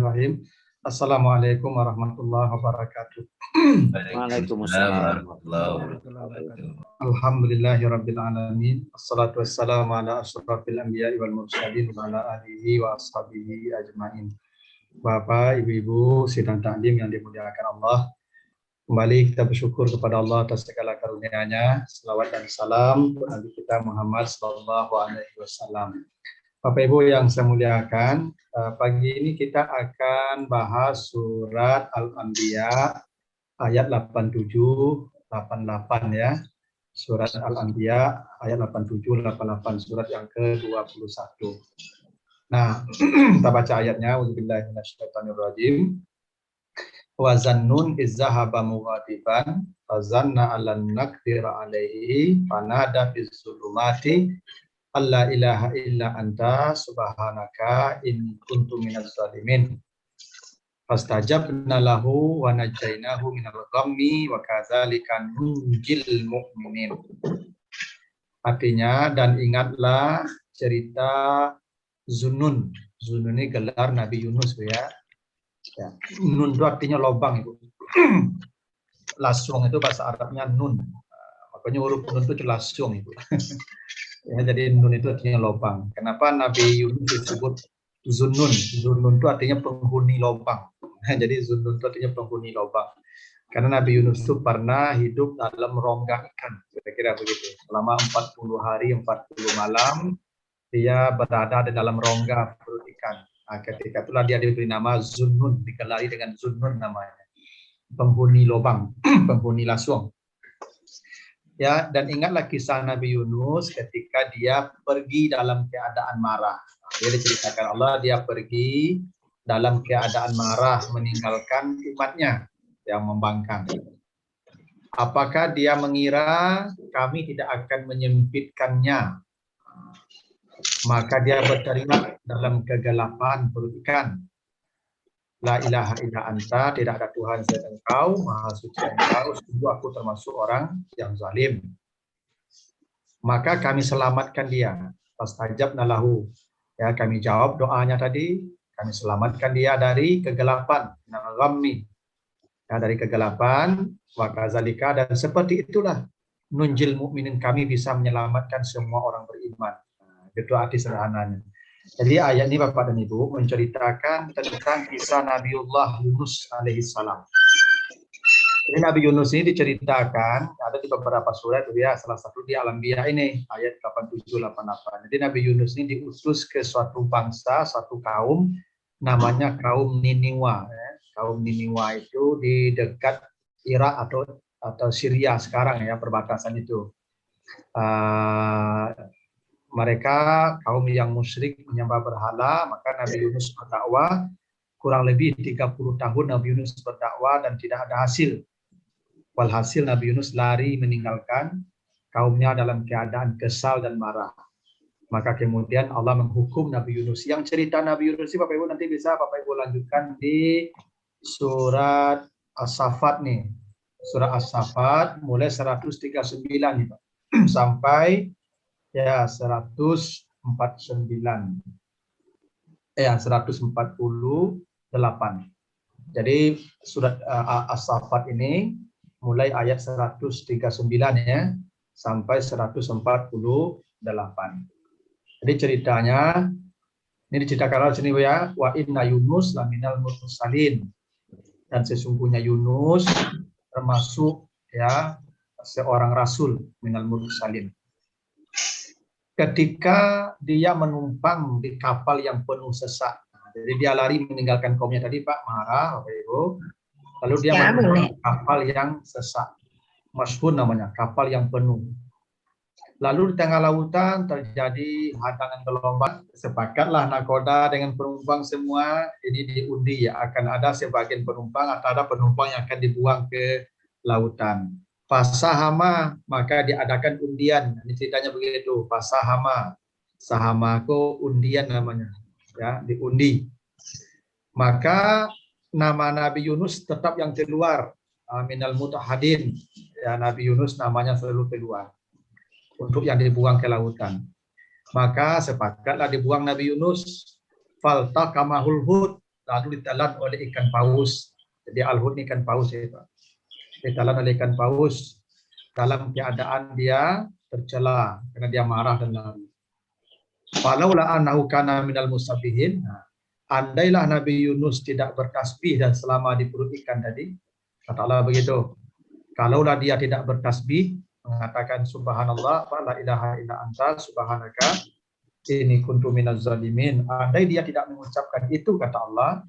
Bismillahirrahmanirrahim. Assalamualaikum warahmatullahi wabarakatuh. Waalaikumsalam warahmatullahi wabarakatuh. Alhamdulillahirabbil alamin. Assalatu wassalamu ala asyrafil anbiya'i wal mursalin wa ala alihi wa ashabihi ajmain. Bapak, Ibu-ibu sidang taklim yang dimuliakan Allah. Kembali kita bersyukur kepada Allah atas segala karunia-Nya. Selawat dan salam untuk Nabi kita Muhammad sallallahu alaihi wasallam. Bapak Ibu yang saya muliakan, pagi ini kita akan bahas surat Al-Anbiya ayat 87, 88 ya. Surat Al-Anbiya ayat 87, 88, surat yang ke-21. Nah, kita baca ayatnya. Auzubillahi minasyaitonirrajim. Wa zannun izzahaba mughadiban fa zanna allan naqdira alaihi fanada fis zulumati alla ilaha illa anta subhanaka in kuntu minaz zalimin. Fastajabna lahu wa najainahu minal ghammi wa kadzalika nunjil mu'minin. Artinya, dan ingatlah cerita Zunnun. Zunnun ini gelar Nabi Yunus ya. Nun itu artinya lobang itu. Lasung itu bahasa Arabnya nun. Makanya huruf nun itu lasung itu. Ya, jadi nun itu artinya lobang. Kenapa Nabi Yunus disebut Zunnun? Zunnun itu artinya penghuni lobang. Jadi Zunnun itu artinya penghuni lobang. Karena Nabi Yunus itu pernah hidup dalam rongga ikan. Kira-kira begitu. Selama 40 hari, 40 malam, dia berada di dalam rongga perut ikan. Nah, ketika itulah dia diberi nama Zunnun, digelari dengan Zunnun namanya. Penghuni lobang, penghuni lasung. Ya, dan ingatlah kisah Nabi Yunus ketika dia pergi dalam keadaan marah. Dia diceritakan Allah, dia pergi dalam keadaan marah meninggalkan umatnya yang membangkang. Apakah dia mengira kami tidak akan menyempitkannya? Maka dia berteriak dalam kegelapan perut ikan. La ilaha illa anta, tidak ada Tuhan selain Engkau, Maha Suci Engkau, sungguh aku termasuk orang yang zalim. Maka kami selamatkan dia. Fastajabna lahu. Ya, kami jawab doanya tadi, kami selamatkan dia dari kegelapan, ghammi. Ya, dari kegelapan, wa kadzalika, dan seperti itulah nunjil mukminin, kami bisa menyelamatkan semua orang beriman. Nah, itu arti sederhananya. Jadi ayat ini Bapak dan Ibu menceritakan tentang kisah Nabiullah Yunus alaihissalam. Jadi Nabi Yunus ini diceritakan ada di beberapa surat ya, salah satu di Al-Anbiya ini ayat 87 88. Jadi Nabi Yunus ini diutus ke suatu bangsa, suatu kaum namanya kaum Niniwa ya. Kaum Niniwa itu di dekat Irak atau Syria sekarang ya, perbatasan itu. Mereka kaum yang musyrik menyembah berhala, maka Nabi Yunus berdakwah kurang lebih 30 tahun Nabi Yunus berdakwah dan tidak ada hasil. Walhasil Nabi Yunus lari meninggalkan kaumnya dalam keadaan kesal dan marah. Maka kemudian Allah menghukum Nabi Yunus. Yang cerita Nabi Yunus ini Bapak Ibu nanti bisa Bapak Ibu lanjutkan di surat As-Saffat nih. Surat As-Saffat mulai 139 nih Pak. Sampai ya 149. Ya 148. Jadi surat As-Saffat ini mulai ayat 139 ya sampai 148. Jadi ceritanya ini diceritakan di sini ya, wa inna Yunus laminal mursalin, dan sesungguhnya Yunus termasuk ya seorang rasul minal mursalin. Ketika dia menumpang di kapal yang penuh sesak, jadi dia lari meninggalkan kaumnya tadi Pak, marah Bapak Ibu. Lalu dia menumpang kapal yang sesak, masyhur namanya kapal yang penuh. Lalu di tengah lautan terjadi hadangan gelombang, sepakatlah nakoda dengan penumpang semua ini diundi ya, akan ada sebagian penumpang atau ada penumpang yang akan dibuang ke lautan. Fasahama, maka diadakan undian. Ini ceritanya begitu. Fasahama, sahama itu undian namanya, ya diundi. Maka nama Nabi Yunus tetap yang keluar, minal mutahadin. Ya, Nabi Yunus namanya selalu keluar untuk yang dibuang ke lautan. Maka sepakatlah dibuang Nabi Yunus. Faltaqamahul hut, lalu ditelan oleh ikan paus. Jadi al-hut ini ikan paus ya Pak. Ditelan oleh ikan paus dalam keadaan dia tercela karena dia marah dan lari. Falaula annahu kana minal musabbihin. Andailah Nabi Yunus tidak bertasbih dan selama di perut ikan tadi, kata Allah begitu. Kalaulah dia tidak bertasbih, mengatakan subhanallah, la ilaha illa anta, subhanaka, ini kuntu minaz zalimin. Andai dia tidak mengucapkan itu, kata Allah,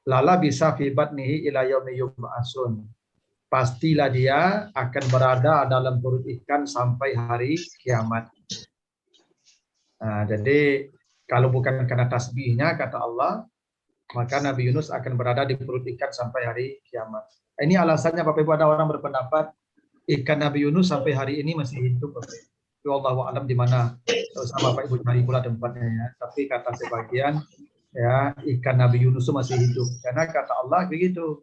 lala bisa fi batnihi ila yaumi yub'atsun. Pastilah dia akan berada dalam perut ikan sampai hari kiamat. Nah, jadi kalau bukan karena tasbihnya, kata Allah, maka Nabi Yunus akan berada di perut ikan sampai hari kiamat. Ini alasannya Bapak Ibu, ada orang berpendapat ikan Nabi Yunus sampai hari ini masih hidup. Wallahu a'lam di mana sama Bapak Ibu cari pula tempatnya ya. Tapi kata sebagian ya ikan Nabi Yunus itu masih hidup. Karena kata Allah begitu.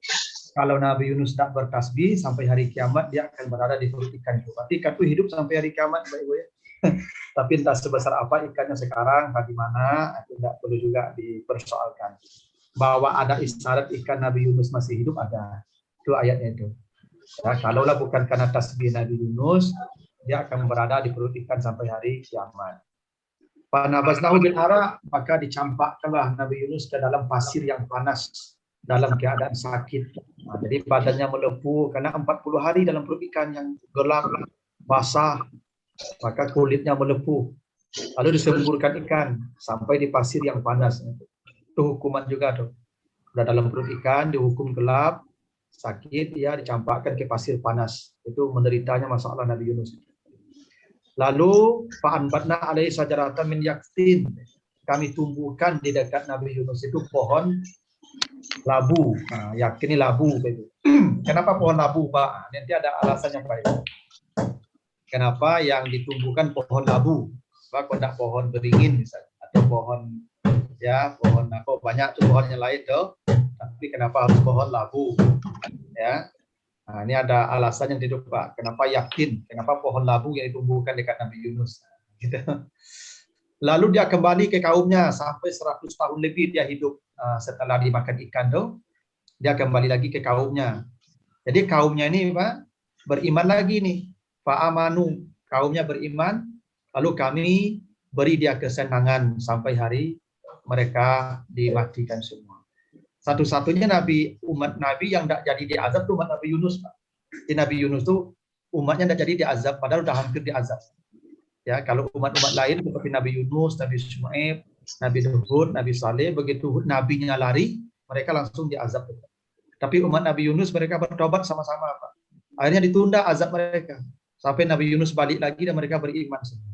Kalau Nabi Yunus tidak bertasbih sampai hari kiamat dia akan berada di perut ikan itu. Berarti ikan itu hidup sampai hari kiamat Bapak Ibu ya. Tapi entah sebesar apa ikannya sekarang, bagaimana, itu tidak perlu juga dipersoalkan. Bahwa ada isyarat ikan Nabi Yunus masih hidup ada. Itu ayatnya itu. Ya, kalaulah bukan karena tasbih Nabi Yunus, dia akan berada di perut ikan sampai hari kiamat. Panabasnahu bil ara, maka dicampakkanlah Nabi Yunus ke dalam pasir yang panas dalam keadaan sakit. Nah, jadi badannya melepuh karena 40 hari dalam perut ikan yang gelap, basah, maka kulitnya melepuh. Lalu disemburkan ikan sampai di pasir yang panas. Itu hukuman juga tuh. Sudah dalam perut ikan dihukum gelap, sakit, dia dicampakkan ke pasir panas. Itu menderitanya masalah Nabi Yunus. Lalu fa'anbatna alaihi sajaratan min yaktin. Kami tumbuhkan di dekat Nabi Yunus itu pohon labu. Nah, yakin ini labu. Kenapa pohon labu, Pak? Nanti ada alasannya, Pak. Kenapa yang ditumbuhkan pohon labu? Pak, tidak pohon beringin misalnya, atau pohon ya pohon apa banyak tuh pohon yang lain tuh. Tapi kenapa harus pohon labu? Ya. Nah, ini ada alasan yang hidup Pak. Kenapa yakin? Kenapa pohon labu yang ditumbuhkan dekat Nabi Yunus? Gitu. Lalu dia kembali ke kaumnya sampai 100 tahun lebih dia hidup setelah dimakan ikan tuh. Dia kembali lagi ke kaumnya. Jadi kaumnya ini Pak beriman lagi nih. Fa'amanu, kaumnya beriman. Lalu kami beri dia kesenangan sampai hari mereka dimatikan semua. Satu-satunya umat Nabi yang tidak jadi diazab itu umat Nabi Yunus, Pak. Di Nabi Yunus itu umatnya tidak jadi diazab, padahal sudah hampir diazab. Ya, kalau umat-umat lain seperti Nabi Yunus, Nabi Syuaib, Nabi Hud, Nabi Saleh, begitu nabinya lari, mereka langsung diazab. Tapi umat Nabi Yunus mereka bertobat sama-sama, Pak. Akhirnya ditunda azab mereka sampai Nabi Yunus balik lagi dan mereka beriman semua.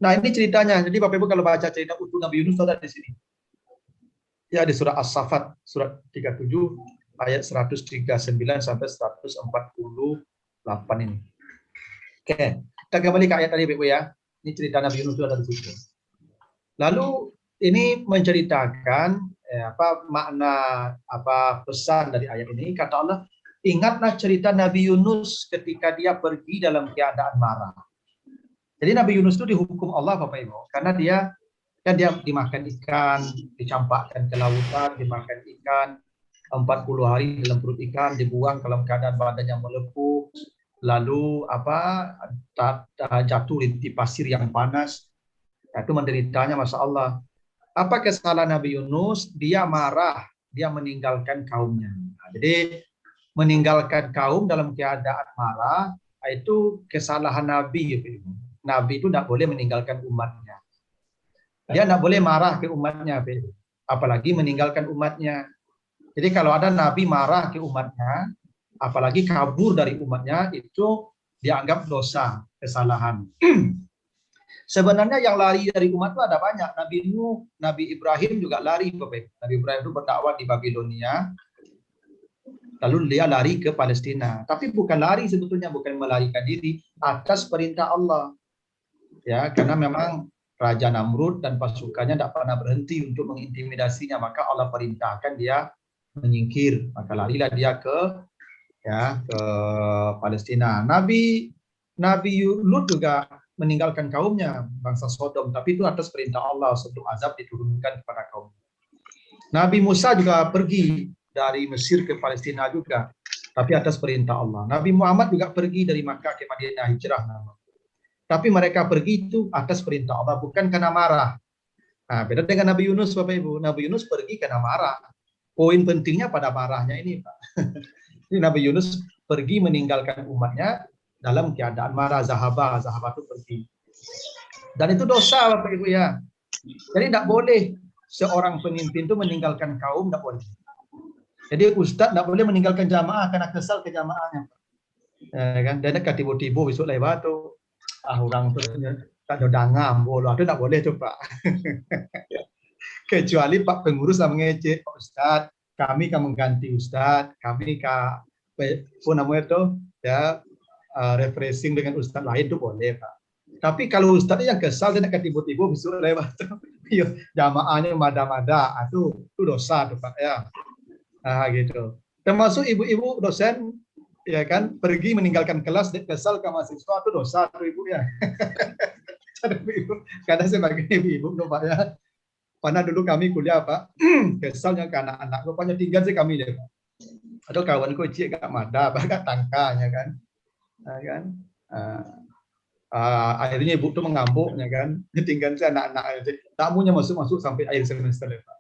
Nah, ini ceritanya. Jadi Bapak Ibu kalau baca cerita utuh Nabi Yunus ada di sini. Ya di surah As-Saffat surat 37 ayat 139 sampai 148 ini. Oke, kita kembali ke ayat tadi Ibu ya. Ini cerita Nabi Yunus ada di situ. Lalu ini menceritakan makna pesan dari ayat ini. Kata Allah, ingatlah cerita Nabi Yunus ketika dia pergi dalam keadaan marah. Jadi Nabi Yunus itu dihukum Allah Bapak Ibu karena dia dimakan ikan, dicampakkan ke lautan, dimakan ikan 40 hari dalam perut ikan, dibuang dalam keadaan badannya melepuh, lalu jatuh di pasir yang panas. Itu menderitanya Masya Allah. Apa kesalahan Nabi Yunus? Dia marah, dia meninggalkan kaumnya. Nah, jadi meninggalkan kaum dalam keadaan marah itu kesalahan Nabi. Nabi itu tidak boleh meninggalkan umatnya. Dia tidak boleh marah ke umatnya, apalagi meninggalkan umatnya. Jadi kalau ada Nabi marah ke umatnya, apalagi kabur dari umatnya, itu dianggap dosa, kesalahan. Sebenarnya yang lari dari umat itu ada banyak. Nabi Nuh, Nabi Ibrahim juga lari. Nabi Ibrahim itu berdakwah di Babilonia, lalu dia lari ke Palestina. Tapi bukan lari sebetulnya, bukan melarikan diri, atas perintah Allah. Ya, karena memang Raja Namrud dan pasukannya tidak pernah berhenti untuk mengintimidasinya, maka Allah perintahkan dia menyingkir, maka larilah dia ke Palestina. Nabi Lut juga meninggalkan kaumnya, bangsa Sodom, tapi itu atas perintah Allah sebelum azab diturunkan kepada kaum. Nabi Musa juga pergi dari Mesir ke Palestina juga, tapi atas perintah Allah. Nabi Muhammad juga pergi dari Makkah ke Madinah hijrah. Tapi mereka pergi itu atas perintah Allah, bukan karena marah. Nah, beda dengan Nabi Yunus, Bapak Ibu. Nabi Yunus pergi karena marah. Poin pentingnya pada marahnya ini, Pak. Ini Nabi Yunus pergi meninggalkan umatnya dalam keadaan marah. Zahabah itu pergi. Dan itu dosa, Bapak Ibu ya. Jadi tidak boleh seorang pemimpin itu meninggalkan kaum, tidak boleh. Jadi Ustadz tidak boleh meninggalkan jamaah karena kesal ke jamaahnya. Kan, dan tiba-tiba besok lewat tuh, orang tuh tak ada dangam, bola itu tidak boleh tuh Pak. Kecuali Pak pengurus yang mengejek, Pak Ustadz, kami akan mengganti Ustadz, kami apa namanya itu ya refreshing dengan Ustadz lain itu boleh Pak. Tapi kalau Ustadz yang kesal dan tiba-tiba besok lewat jamaahnya mada-mada, itu dosa tuh Pak ya. Nah gitu. Termasuk ibu-ibu dosen ya kan pergi meninggalkan kelas dan kesal ke mahasiswa itu dosa tuh ibu ya. Karena sebagai ibu-ibu tuh Pak ya. Pernah dulu kami kuliah Pak, kesalnya ke anak-anak, rupanya tinggal sih kami deh Pak. Atau kawanku cik gak mada, gak tangkanya kan. Nah, kan. Akhirnya ibu tuh mengamuk ya kan, tinggal sih anak-anak tamunya masuk sampai akhir semester ya Pak.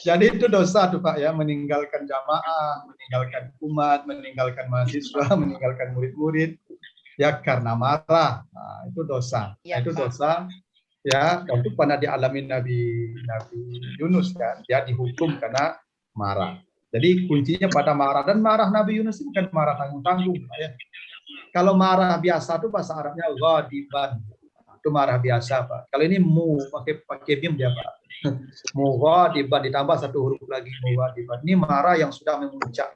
Jadi itu dosa tuh Pak ya, meninggalkan jamaah, meninggalkan umat, meninggalkan mahasiswa, meninggalkan murid-murid ya karena marah. Nah, itu dosa. Ya, itu dosa ya, untuk pernah dialami Nabi Yunus kan, dia dihukum karena marah. Jadi kuncinya pada marah, dan marah Nabi Yunus itu bukan marah tanggung-tanggung ya. Kalau marah biasa itu bahasa Arabnya ghadiban. Itu marah biasa Pak. Kalau ini pakai mim dia Pak. Mughadiban ditambah satu huruf lagi mughadiban. Ini marah yang sudah memuncak.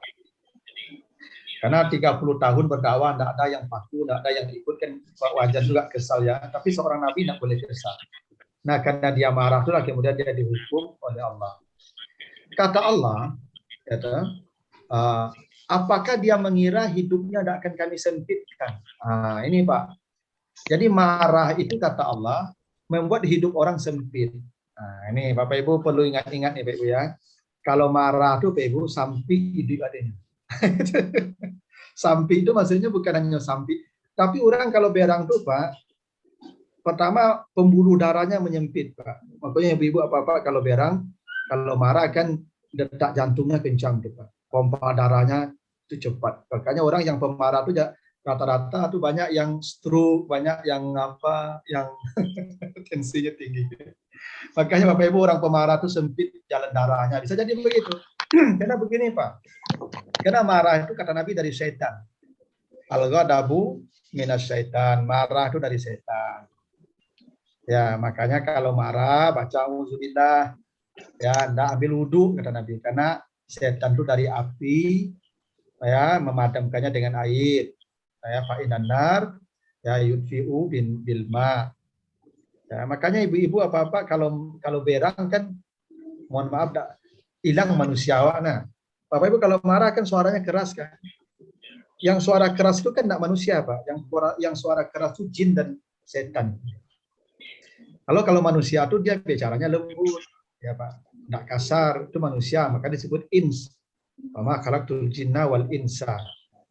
Karena 30 tahun berdakwah tidak ada yang patuh, tidak ada yang ikut kan wajar juga kesal ya. Tapi seorang nabi tidak boleh kesal. Nah karena dia marah itulah kemudian dia dihukum oleh Allah. Kata Allah, kata, apakah dia mengira hidupnya tidak akan kami sempitkan? Nah, ini Pak. Jadi marah itu kata Allah membuat hidup orang sempit. Nah, ini Bapak Ibu perlu ingat-ingat nih Bapak Ibu ya. Kalau marah tuh Bapak Ibu sampai hidup adanya. Sampai itu maksudnya bukan hanya sampai, tapi orang kalau berang tuh Pak, pertama pembuluh darahnya menyempit Pak. Makanya ibu-ibu apa-apa kalau berang, kalau marah kan detak jantungnya kencang tuh Pak. Pompa darahnya itu cepat. Makanya orang yang pemarah tuh rata-rata tuh banyak yang stroke, banyak yang yang tensinya tinggi. Makanya Bapak Ibu orang pemarah tuh sempit jalan darahnya. Bisa jadi begitu. Karena begini Pak. Karena marah itu kata Nabi dari setan. Al-ghadabu minas syaitan. Marah itu dari setan. Ya, makanya kalau marah baca auzubillah. Ya, enggak ambil wudhu kata Nabi, karena setan itu dari api, ya, memadamkannya dengan air. Ya, fa'inan nar ya yudfi'u bil ma. Ya, makanya ibu-ibu apa-apa kalau berang kan mohon maaf hilang manusiawana. Bapak Ibu kalau marah kan suaranya keras kan. Yang suara keras itu kan tidak manusia Pak. Yang suara keras itu jin dan setan. Kalau manusia itu dia bicaranya lembut ya Pak. Tidak kasar, itu manusia, maka disebut ins. Maka khalaqtul jinna wal insa.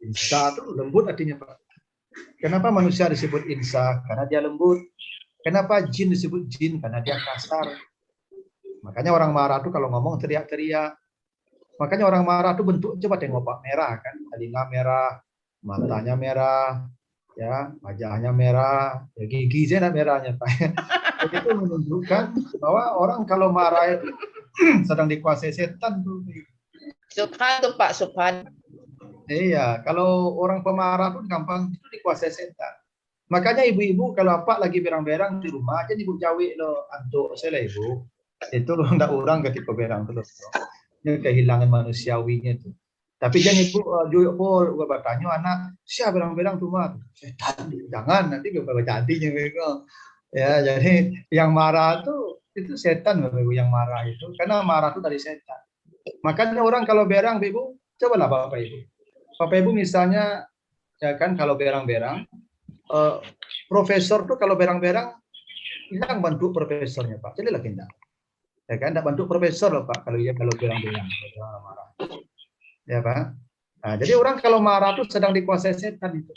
Insa itu lembut artinya Pak. Kenapa manusia disebut insa? Karena dia lembut. Kenapa jin disebut jin? Karena dia kasar. Makanya orang marah itu kalau ngomong teriak-teriak. Makanya orang marah itu bentuk, coba tengok Pak, merah kan, telinga merah, matanya merah, ya wajahnya merah, ya gigi saya merahnya Pak. Itu menunjukkan bahwa orang kalau marah itu sedang dikuasai setan tuh. Subhan tuh Pak, subhan. Iya, kalau orang pemarah tuh gampang itu dikuasai setan. Makanya ibu-ibu kalau apa lagi berang-berang di rumah aja ibu cawe lo antuk saya lah ibu. Itu lo ndak orang ketika berang terus. Ini kehilangan manusiawinya itu. Tapi jangan ibu juyuk pol bertanya anak siapa berang-berang tuh mah setan jangan nanti gue jadinya mereka. Ya jadi yang marah itu setan ibu yang marah itu karena marah itu dari setan. Makanya orang kalau berang ibu cobalah bapak ibu. Bapak ibu misalnya ya kan kalau berang-berang profesor tuh kalau berang-berang hilang bantu profesornya Pak. Jadi lagi enggak. Ya kan, tidak bentuk profesor loh Pak, kalau bilang-bilang marah. Ya Pak. Nah, jadi orang kalau marah itu sedang dikuasai setan itu.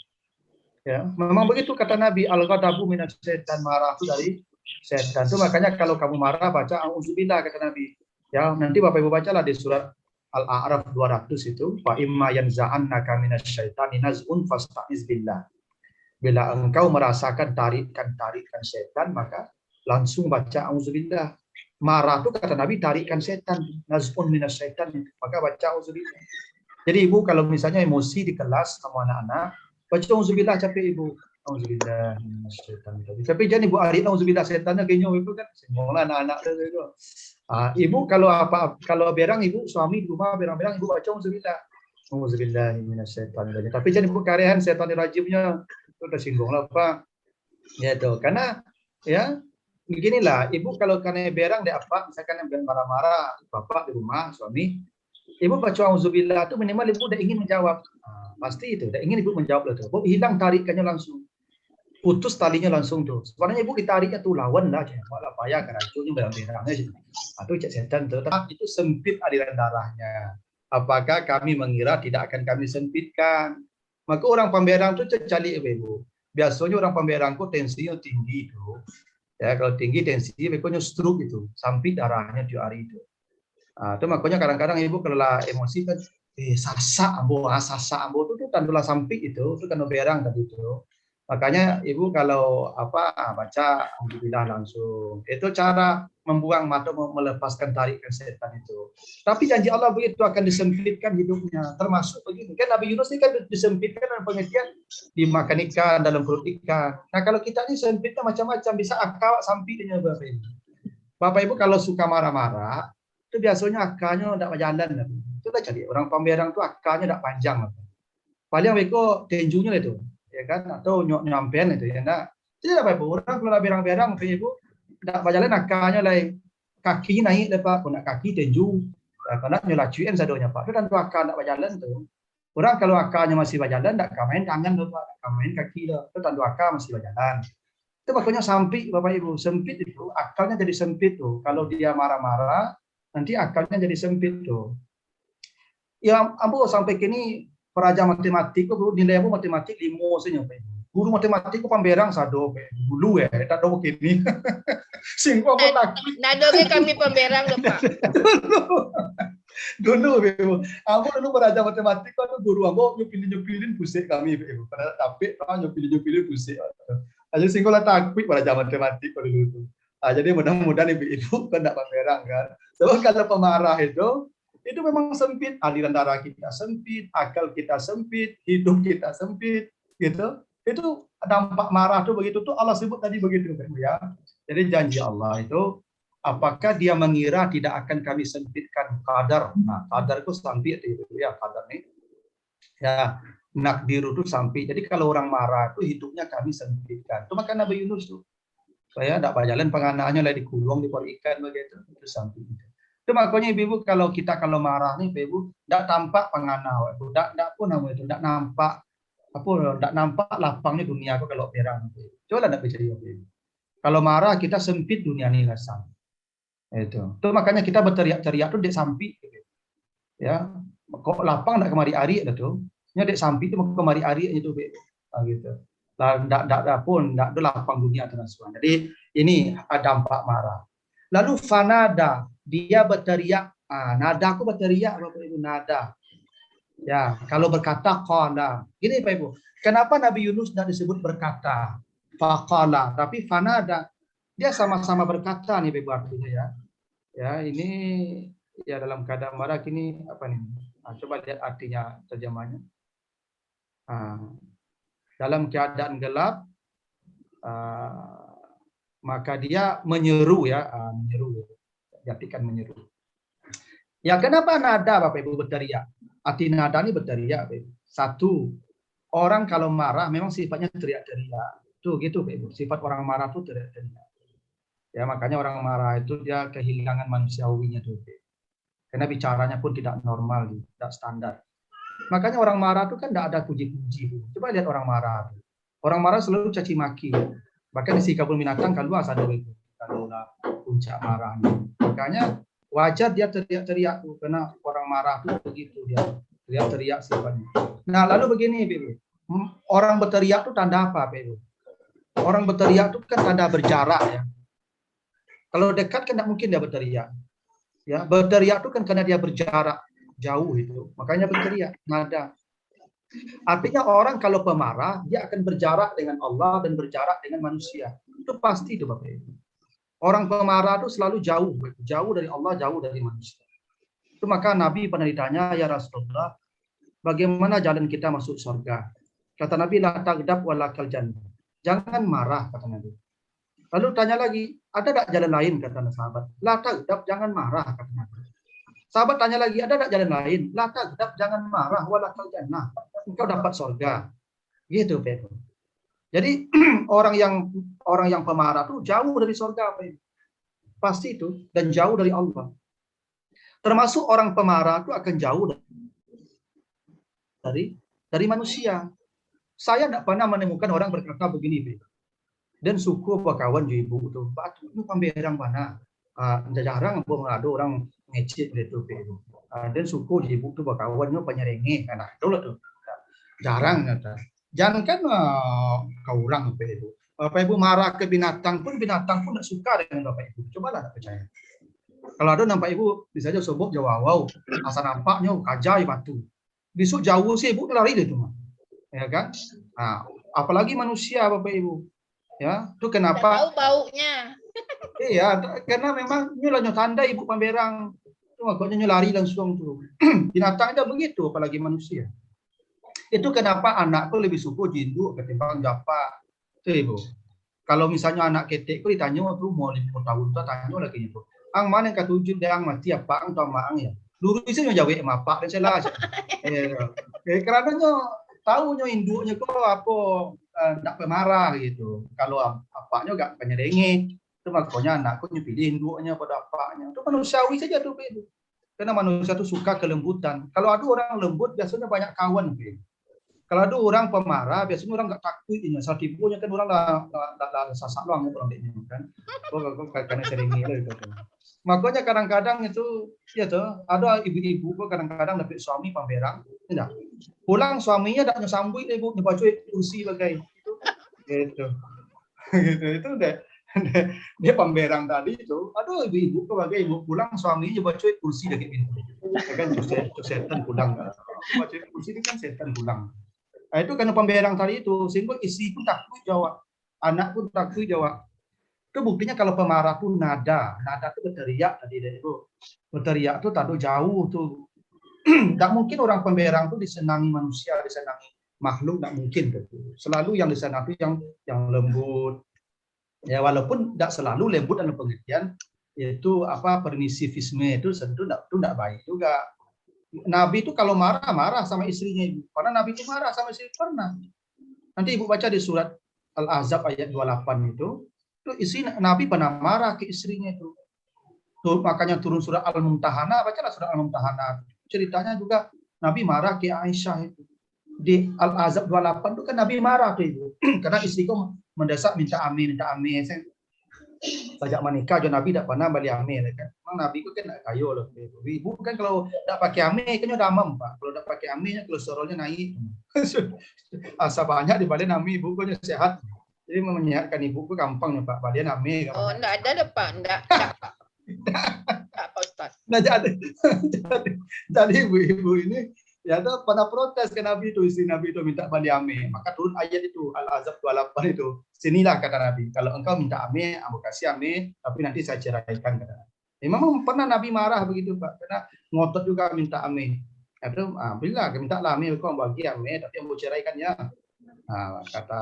Ya, memang begitu kata Nabi, al-ghadabu minas setan, marah itu dari setan. Itu makanya kalau kamu marah baca auzubillah kata Nabi. Ya, nanti Bapak Ibu bacalah di surat Al-A'raf 200 itu, fa imma yanza'annaka minasyaitani naz'un fasta'iz billah. Bila engkau merasakan tarikan setan, maka langsung baca auzubillah. Marah itu kata Nabi tarikan setan, naz'un minasyaitan, maka baca auzubillah. Jadi ibu kalau misalnya emosi di kelas sama anak-anak, baca auzubillah capek ibu. Auzubillah minasyaitan. Tapi jangan ibu ari auzubillah setannya kayaknya itu kan semua anak-anak itu. Ibu kalau berang ibu suami di rumah berang-berang ibu baca auzubillah. Auzubillah minasyaitan. Tapi jangan ibu karehan setan rajimnya itu tersinggung lah Pak. Ya itu karena ya beginilah ibu kalau karena berang deh apa misalkan yang marah-marah bapak di rumah suami ibu baca auzubillah itu minimal ibu udah ingin menjawab. Pasti itu udah ingin ibu menjawab itu. Bu hilang tarikannya langsung. Putus talinya langsung tuh. Sebenarnya ibu ditariknya tuh lawan lah aja. Malah payah keracunya berang-berangnya aja. Atau cek setan tuh. Tapi itu sempit aliran darahnya. Apakah kami mengira tidak akan kami sempitkan? Maka orang pemberang tuh cecali ibu. Biasanya orang pemberang tuh tensinya tinggi itu. Ya kalau tinggi tensi, pokoknya stroke itu. Sampai darahnya di hari itu. Itu makanya kadang-kadang ibu kalau emosi kan sasak ambo itu tandulah sampai itu kan berang tadi itu. Makanya ibu kalau baca alhamdulillah langsung. Itu cara membuang atau melepaskan tarikan setan itu. Tapi janji Allah begitu akan disempitkan hidupnya. Termasuk begini kan Nabi Yunus ini kan disempitkan dalam pengertian dimakan ikan dalam perut ikan. Nah kalau kita ini sempitnya macam-macam bisa akal sampai dengan Bapak Ibu. Bapak Ibu kalau suka marah-marah itu biasanya akalnya tidak berjalan. Itu udah jadi orang pemberang itu akalnya tidak panjang. Paling mereka tenjunya itu. Ya kan atau nyampean itu ya enggak tidak apa ibu orang kalau berang-berang ibu tidak berjalan akalnya lain kaki naik dapat nak kaki tenju kalau nyelacuin sadonya Pak itu kan tuh akal tidak berjalan tuh orang kalau akalnya masih berjalan tidak main tangan tuh Pak main kaki itu tentu akal masih berjalan itu makanya sampai Bapak Ibu sempit itu akalnya jadi sempit tuh kalau dia marah-marah nanti akalnya jadi sempit tuh ya ambo sampai kini peraja matematik nilai aku matematik 5 saja guru matematik ku pamberang sado dulu ya tak tahu kini singko aku takut Nadoge kami pemberang lho Pak. dulu aku dulu peraja matematik kan guru aku nyupilin pusing kami pada tapi nyupilin pusing aja singko lah takut peraja matematik dulu itu jadi mudah-mudahan ibu kan tidak pamberang kan sebab kalau pemarah itu memang sempit, aliran darah kita sempit, akal kita sempit, hidup kita sempit, gitu. Itu dampak marah tuh begitu tuh Allah sebut tadi begitu ya. Jadi janji Allah itu apakah dia mengira tidak akan kami sempitkan qadar. Nah, qadar itu sampai itu ya qadar nih. Ya, nakdiru itu sampai. Jadi kalau orang marah itu hidupnya kami sempitkan. Itu maka Nabi Yunus tuh. Saya tidak berjalan penganaannya lagi dikulung di pori ikan begitu. Itu sampai itu. Itu makanya ibu kalau kita marah nih ibu tidak tampak pengana ibu tidak pun itu tidak nampak tidak nampak lapangnya dunia aku kalau berang coba tidak bisa ibu kalau marah kita sempit dunia ini rasanya itu makanya kita berteriak-teriak tuh dek sampai ya kok lapang tidak kemari ari itu nya dek sampai itu mau kemari ari itu gitu lah tidak pun tidak lapang dunia terasuhan jadi ini dampak marah lalu fanada dia berteriak, nada aku berteriak Bapak Ibu nada. Ya, kalau berkata qala. Gini Pak Ibu, kenapa Nabi Yunus tidak disebut berkata? Faqala, tapi fanada. Dia sama-sama berkata nih Pak Ibu artinya ya. Ya, ini ya dalam keadaan marah ini apa nih? Coba lihat artinya terjemahnya. Dalam keadaan gelap maka dia menyeru ya, menyeru. Diartikan menyeru. Ya kenapa nada Bapak Ibu berteriak? Arti nada ini berteriak. Satu, orang kalau marah memang sifatnya teriak-teriak. Tuh gitu Bapak Ibu. Sifat orang marah itu teriak-teriak. Ya makanya orang marah itu dia kehilangan manusiawinya tuh. Karena bicaranya pun tidak normal, tidak standar. Makanya orang marah itu kan tidak ada puji-puji. Coba lihat orang marah. Orang marah selalu caci maki. Bahkan di Sikapul Minatang kalau asal itu kalau puncak marahnya. makanya wajar dia teriak-teriak tuh, karena orang marah tuh begitu dia teriak-teriak sifatnya. Nah, lalu begini, Ibu. Orang berteriak tuh tanda apa, Ibu? Orang berteriak tuh kan tanda berjarak ya. Kalau dekat kan tidak mungkin dia berteriak. Ya, berteriak tuh kan karena dia berjarak jauh itu. Makanya berteriak, nada. Artinya orang kalau pemarah, dia akan berjarak dengan Allah dan berjarak dengan manusia. Itu pasti itu Bapak Ibu. Orang pemarah itu selalu jauh dari Allah, jauh dari manusia. Itu maka Nabi pernah ditanya, ya Rasulullah, bagaimana jalan kita masuk surga? Kata Nabi, la taghdab wa la kal jannah. Jangan marah, kata Nabi. Lalu tanya lagi, ada tak jalan lain, kata sahabat. La taghdab, jangan marah, kata Nabi. Sahabat tanya lagi, ada tak jalan lain? La taghdab, jangan marah, wa la kal jannah. Engkau dapat surga. Gitu, Pak. Jadi orang yang pemarah itu jauh dari surga, Pak. Pasti itu, dan jauh dari Allah. Termasuk orang pemarah itu akan jauh dari manusia. Saya tidak pernah menemukan orang berkata begini, Pak. Dan suku kawan ibu itu, Pak, itu pemberang mana? Jarang ada orang ngecit gitu, Pak. Dan suku ibu itu kawannya penyerenge, karena itu tuh. Jarang kata. Jangan kan kau orang Bapak Ibu. Bapak Ibu marah ke binatang pun tidak suka dengan Bapak Ibu. Cobalah tak percaya. Kalau ada nampak Ibu bisa aja sobok jauh wow, asal nampaknya kajai batu. Besok jauh sih Ibu lari itu mah. Ya kan? Nah, apalagi manusia Bapak Ibu. Ya, itu kenapa? Tahu baunya. Iya, karena memang nyolanya tanda Ibu pemberang. Itu makanya nyolari langsung tuh. Binatang aja begitu apalagi manusia. Itu kenapa anakku lebih suka jinduk ketimbang japa. Tuh Ibu. Kalau misalnya anak ketekku ditanya waktu mau 5 tahun tuh tanya lagi itu. Ang mana yang ketujuh dia ang mati apa ang atau maang ya. Dulu bisa jawab mapak dan salah. Karena tahu induknya kok apa tidak pemarah gitu. Kalau apaknya enggak penyerenge. Itu makanya anakku pilih induknya pada apaknya. Itu manusiawi saja tuh Ibu. Karena manusia itu suka kelembutan. Kalau ada orang lembut biasanya banyak kawan. Kalau ada orang pemarah, biasanya orang nggak takut ini. Asal tipunya kan orang lah sasak doang orang ini kan. Karena sering nilai itu. Makanya kadang-kadang itu, ya tuh, ada ibu-ibu kadang-kadang dapat suami pemberang, tidak. Pulang suaminya tidak nyambui ibu, nyoba cuy kursi bagai gitu. Itu udah. Dia pemberang tadi itu, aduh ibu-ibu sebagai ibu pulang suaminya nyoba cuy kursi dari pintu. Kan setan pulang. Nyoba cuy kursi itu kan setan pulang. Nah, itu karena pemberang tadi itu, sehingga istri pun takut jawab, anak pun takut jawab. Itu buktinya kalau pemarah pun nada itu berteriak tadi itu, berteriak itu tadi jauh tuh. Tidak mungkin orang pemberang itu disenangi manusia, disenangi makhluk, tidak mungkin. Selalu yang disenangi yang lembut. Ya walaupun tidak selalu lembut dalam pengertian itu permisifisme itu tentu tidak baik juga. Nabi itu kalau marah sama istrinya Ibu. Karena Nabi itu marah sama istri pernah. Nanti Ibu baca di surat Al-Ahzab ayat 28 itu istri Nabi pernah marah ke istrinya itu. Tuh, makanya turun surat Al-Mumtahanah, bacalah surat Al-Mumtahanah. Ceritanya juga Nabi marah ke Aisyah itu. Di Al-Ahzab 28 itu kan Nabi marah tuh Ibu. Karena istriku mendesak minta amin. Sejak menikah jo Nabi tidak pernah balik amin kan. Memang Nabi itu kan kayo loh. Ibu kan kalau tidak pakai amin kan udah amam Pak. Kalau tidak pakai aminnya kolesterolnya naik. Asa banyak dibalik Nabi ibu kan sehat. Jadi menyehatkan ibu itu gampang Pak. Balik amin. Oh, enggak ada deh Pak, enggak. Enggak Pak Ustaz. Nah jadi ibu-ibu ini ya ada pernah protes ke Nabi itu, istri Nabi itu minta balik amin. Maka turun ayat itu Al-Ahzab 28 itu. Sinilah kata Nabi, kalau engkau minta amin, aku kasih amin, tapi nanti saya ceraikan kata Nabi. Memang pernah Nabi marah begitu Pak, karena ngotot juga minta amin. Itu bila minta amin, kau bagi amin, tapi aku ceraikan ya. Nah, kata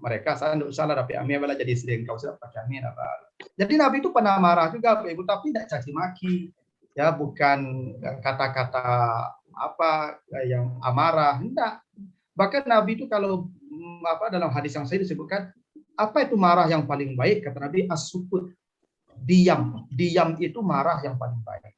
mereka saya tidak usah lah tapi amin malah jadi istri engkau sudah pakai amin apa. Jadi Nabi itu pernah marah juga Ibu, tapi tidak caci maki. Ya bukan kata-kata yang amarah, enggak. Bahkan Nabi itu kalau dalam hadis yang saya disebutkan apa itu marah yang paling baik, kata Nabi as-sukut, diam itu marah yang paling baik.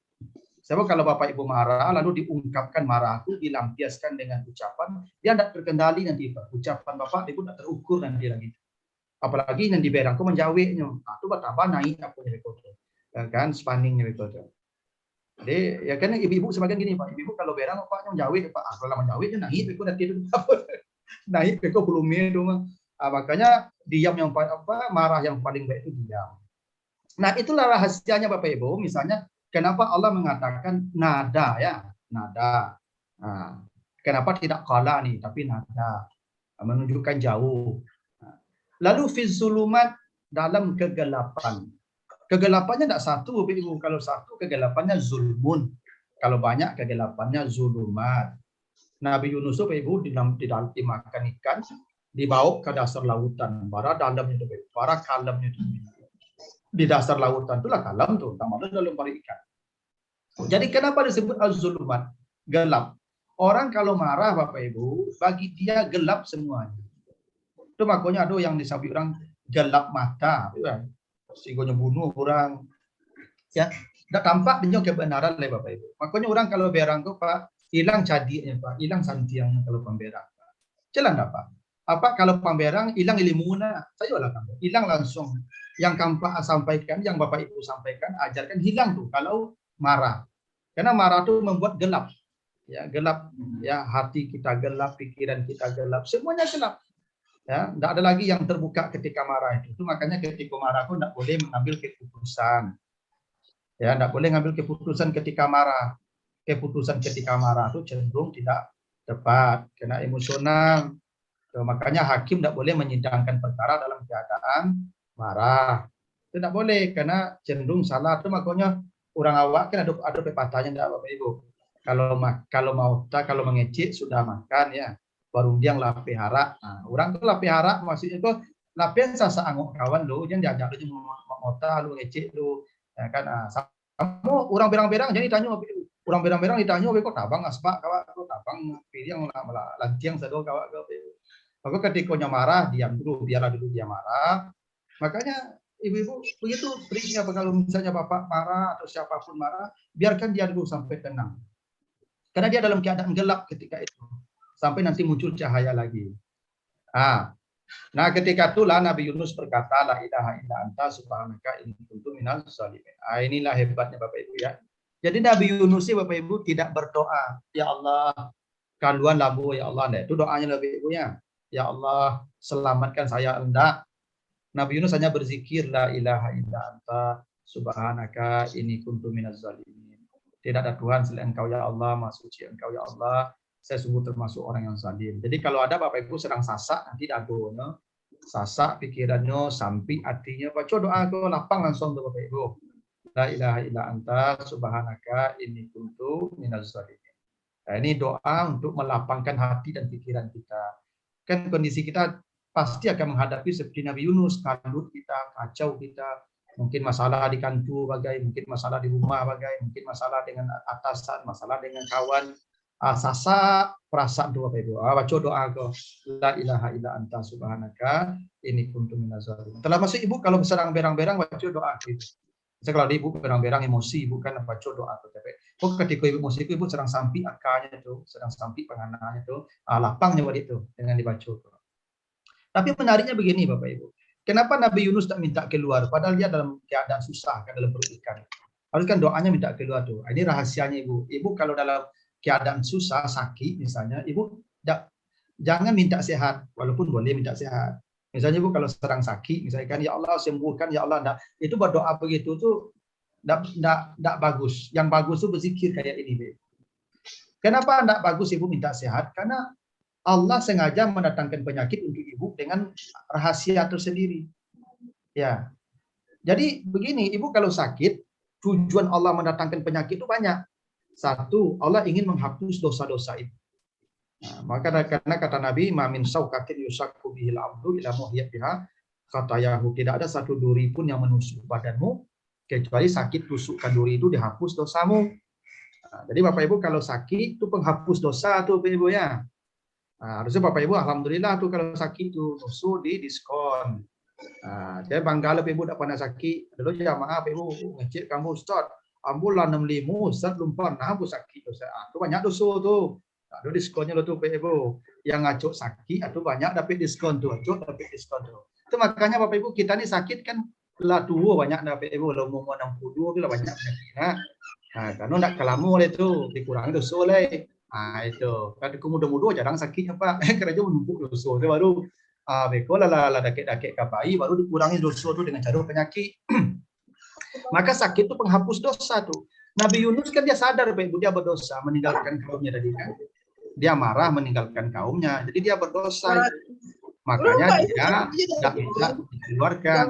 Sebab kalau Bapak Ibu marah lalu diungkapkan marah itu dilampiaskan dengan ucapan, dia tidak terkendali nanti Pak. Ucapan Bapak Ibu tidak terukur nanti lagi. Apalagi yang diberangku menjawabnya, itu bertambah naik apa yang dikotor. kan spanning gitu tuh. Jadi ya kan ibu-ibu sebagian gini Pak, ibu kalau berang Pak menjawab Pak, kalau menjawab naik itu nanti itu naik itu belum itu mah. Makanya diam yang marah yang paling baik itu diam. Nah, itulah rahasianya Bapak Ibu, misalnya kenapa Allah mengatakan nada ya, nada. Nah, kenapa tidak qala nih, tapi nada. Menunjukkan jauh. Lalu fi zulumat dalam kegelapan. Kegelapannya tidak satu, Bapak Ibu. Kalau satu kegelapannya zulmun. Kalau banyak kegelapannya zulumat. Nabi Yunus Bapak Ibu dimakan ikan, dibawa ke dasar lautan. Bara dalamnya itu, bara kalamnya itu. Di dasar lautan itulah kalam tuh, tambah dalam para ikan. Jadi kenapa disebut az-zulumat? Gelap. Orang kalau marah Bapak Ibu, bagi dia gelap semuanya. Itu makanya ada yang disebut orang gelap mata, kan? Sehingga bunuh orang, ya, tidak tampak dia kebenaran lah Bapak Ibu. Makanya orang kalau berang tuh Pak, hilang cadinya Pak, hilang santiangnya kalau pemberang. Jelas enggak Pak? Apa kalau pemberang hilang ilmunya, saya lah kamu, hilang langsung. Yang kampak sampaikan, yang Bapak Ibu sampaikan, ajarkan hilang tuh kalau marah. Karena marah tuh membuat gelap. Ya, gelap ya, hati kita gelap, pikiran kita gelap, semuanya gelap. Ya, tidak ada lagi yang terbuka ketika marah itu. Makanya ketika marah itu tidak boleh mengambil keputusan. Ya, tidak boleh mengambil keputusan ketika marah. Keputusan ketika marah itu cenderung tidak tepat, karena emosional. Makanya hakim tidak boleh menyidangkan perkara dalam keadaan marah. Itu tidak boleh karena cenderung salah. Itu makanya orang awak kan ada pepatahnya tidak Bapak Ibu. Kalau mengecek sudah makan ya. Baru dia lapih harak. Nah, orang tuh lapih harak maksudnya itu lapih sasa angok kawan lu, jangan diajak lu mota lu ngecek lu. Ya kan, kamu orang berang-berang jadi tanya orang berang-berang ditanya kok tabang aspak kawak kok tabang pilih yang lantiang sado kawak kau. Maka ketika marah diam dulu, biarlah dulu dia marah. Makanya ibu-ibu begitu triknya kalau misalnya bapak marah atau siapapun marah, biarkan dia dulu sampai tenang. Karena dia dalam keadaan gelap ketika itu. Sampai nanti muncul cahaya lagi. Nah, ketika itulah Nabi Yunus berkata, la ilaha illa anta subhanaka inni kuntu minaz zalimin. Inilah hebatnya Bapak Ibu ya. Jadi Nabi Yunus Bapak Ibu tidak berdoa, ya Allah, kaluan labu ya Allah. Nah, itu doanya Bapak Ibu ya. Ya Allah, selamatkan saya. Enggak. Nabi Yunus hanya berzikir, la ilaha illa anta subhanaka inni kuntu minaz zalimin. Tidak ada Tuhan selain Engkau ya Allah, Maha Suci Engkau ya Allah. Saya sungguh termasuk orang yang zalim. Jadi kalau ada Bapak Ibu sedang sasak, nanti dadonya, sasak pikirannya, sampai hatinya, baca doa ke lapang langsung tuh Bapak Ibu. La ilaha illa anta subhanaka inni kuntu minaz zalimin. Nah, ini doa untuk melapangkan hati dan pikiran kita. Kan kondisi kita pasti akan menghadapi seperti Nabi Yunus, kalut kita, kacau kita, mungkin masalah di kantor bagai, mungkin masalah di rumah bagai, mungkin masalah dengan atasan, masalah dengan kawan. Sasa perasaan doa Bapak Ibu. Baca doa ke la ilaha illa anta subhanaka inni kuntu minaz zalimin. Telah masuk Ibu kalau sedang berang-berang baca doa gitu. Misalnya kalau Ibu berang-berang emosi, Ibu kan baca doa ke TP. Ketika Ibu emosi Ibu sedang sampai akanya itu, sedang sampai pengananya itu, lapangnya buat itu dengan dibaca. Tapi menariknya begini Bapak Ibu. Kenapa Nabi Yunus tak minta keluar padahal dia dalam keadaan susah kan dalam perut ikan. Harus kan doanya minta keluar tuh. Ini rahasianya Ibu. Ibu kalau dalam keadaan susah, sakit misalnya, Ibu jangan minta sehat, walaupun boleh minta sehat. Misalnya Ibu kalau sedang sakit, misalkan ya Allah sembuhkan, ya Allah, enggak. Itu berdoa begitu tuh enggak bagus. Yang bagus tuh berzikir kayak ini, Ibu. Kenapa enggak bagus Ibu minta sehat? Karena Allah sengaja mendatangkan penyakit untuk Ibu dengan rahasia tersendiri. Ya. Jadi begini, Ibu kalau sakit, tujuan Allah mendatangkan penyakit itu banyak. Satu, Allah ingin menghapus dosa-dosa itu. Nah, maka karena kata Nabi, "Mamin saukatin yusakku bihil abdu ila muhyat biha khatayahu." Tidak ada satu duri pun yang menusuk badanmu kecuali sakit tusukan duri itu dihapus dosamu. Nah, jadi Bapak Ibu kalau sakit itu penghapus dosa tuh Bapak Ibu ya. Nah, harusnya Bapak Ibu alhamdulillah tuh kalau sakit tuh nusuk di diskon. Nah, saya bangga Bapak Ibu tidak pernah sakit. Dulu ya maaf Ibu ngecek kamu Ustaz. Ambulan 65 Ustaz belum pernah aku sakit dosa. Itu banyak dosa tuh. Ada diskonnya lo tuh Ibu. Yang ngacuk sakit atau banyak dapat diskon tuh, dapat diskon tuh. Itu makanya Bapak Ibu kita nih sakit kan lah tua banyak dapat ibu lah umur 62 bila banyak penyakit nah. Nah, karena nak kelamu oleh tu dikurangi dosa oleh. Itu kan aku muda-muda jarang sakit apa kerja menumpuk dosa tu baru beko lah dakik-dakik kapai baru dikurangi dosa tu dengan cara penyakit. Maka sakit itu penghapus dosa tuh. Nabi Yunus kan dia sadar bahwa dia berdosa meninggalkan kaumnya tadi kan. Dia marah meninggalkan kaumnya. Jadi dia berdosa. Makanya dia tidak minta dikeluarkan.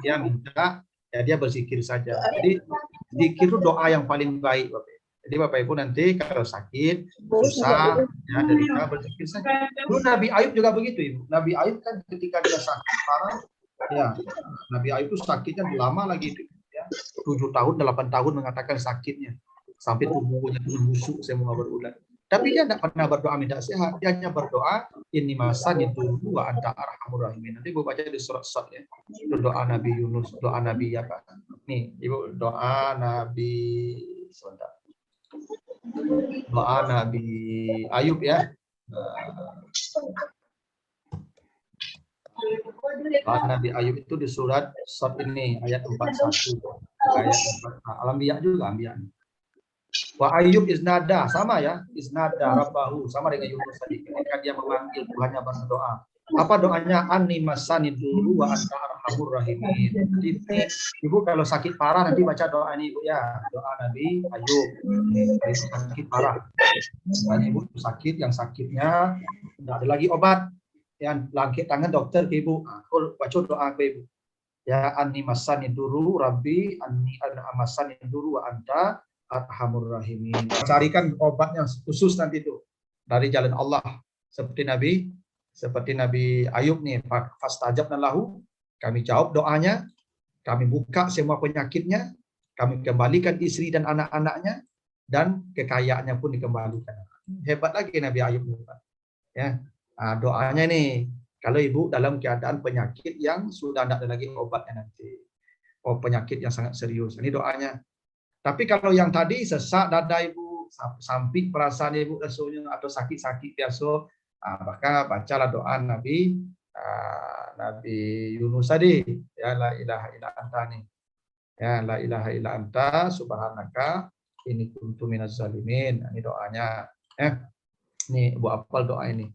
Dia minta ya dia berzikir saja. Jadi zikir itu doa yang paling baik Bapak. Jadi Bapak Ibu nanti kalau sakit, susah, ya derita berzikir saja. Dulu Nabi Ayub juga begitu Ibu. Nabi Ayub kan ketika dia sakit parah, ya Nabi Ayub itu sakitnya lama lagi itu. 7 tahun, 8 tahun mengatakan sakitnya. Sampai tubuhnya busuk semua berulat. Tapi dia tidak pernah berdoa minta sehat. Dia hanya berdoa, ini masan itu wa anta arhamur rahimin. Nanti Ibu baca di surat ya. Itu doa Nabi Yunus, doa Nabi apa? Nih, Ibu doa Nabi sebentar. Doa Nabi Ayub ya. Doa Nabi Ayub itu di surat ini ayat 41. Ayat 4. Al-Anbiya juga Anbiya. Wa Ayub iznada sama ya, iznada rabbahu sama dengan Yunus tadi ketika dia memanggil Tuhannya berdoa. Apa doanya? Anni masani dulu wa anta arhamur rahimin. Jadi Ibu kalau sakit parah nanti baca doa ini Ibu ya, doa Nabi Ayub. Sakit parah. Misalnya Ibu sakit yang sakitnya tidak ada lagi obat. Yang langkit tangan dokter ke Ibu. Aku baca doa ke Ibu. Ya anni masani dulu rabbi anni masani dulu wa anta arhamur rahimin. Carikan obat yang khusus nanti itu dari jalan Allah seperti Nabi Ayub nih, fastajabna lahu, kami jawab doanya, kami buka semua penyakitnya, kami kembalikan istri dan anak-anaknya dan kekayaannya pun dikembalikan. Hebat lagi Nabi Ayub ya. Doanya nih kalau Ibu dalam keadaan penyakit yang sudah tidak ada lagi obatnya nanti. Penyakit yang sangat serius. Ini doanya. Tapi kalau yang tadi sesak dada Ibu, samping perasaan Ibu rasanya atau sakit-sakit biasa, maka bacalah doa Nabi Yunus tadi, ya la ilaha illa anta nih. Ya la ilaha illa anta subhanaka inni kuntu minaz zalimin. Ini doanya. Nih Ibu hafal doa ini.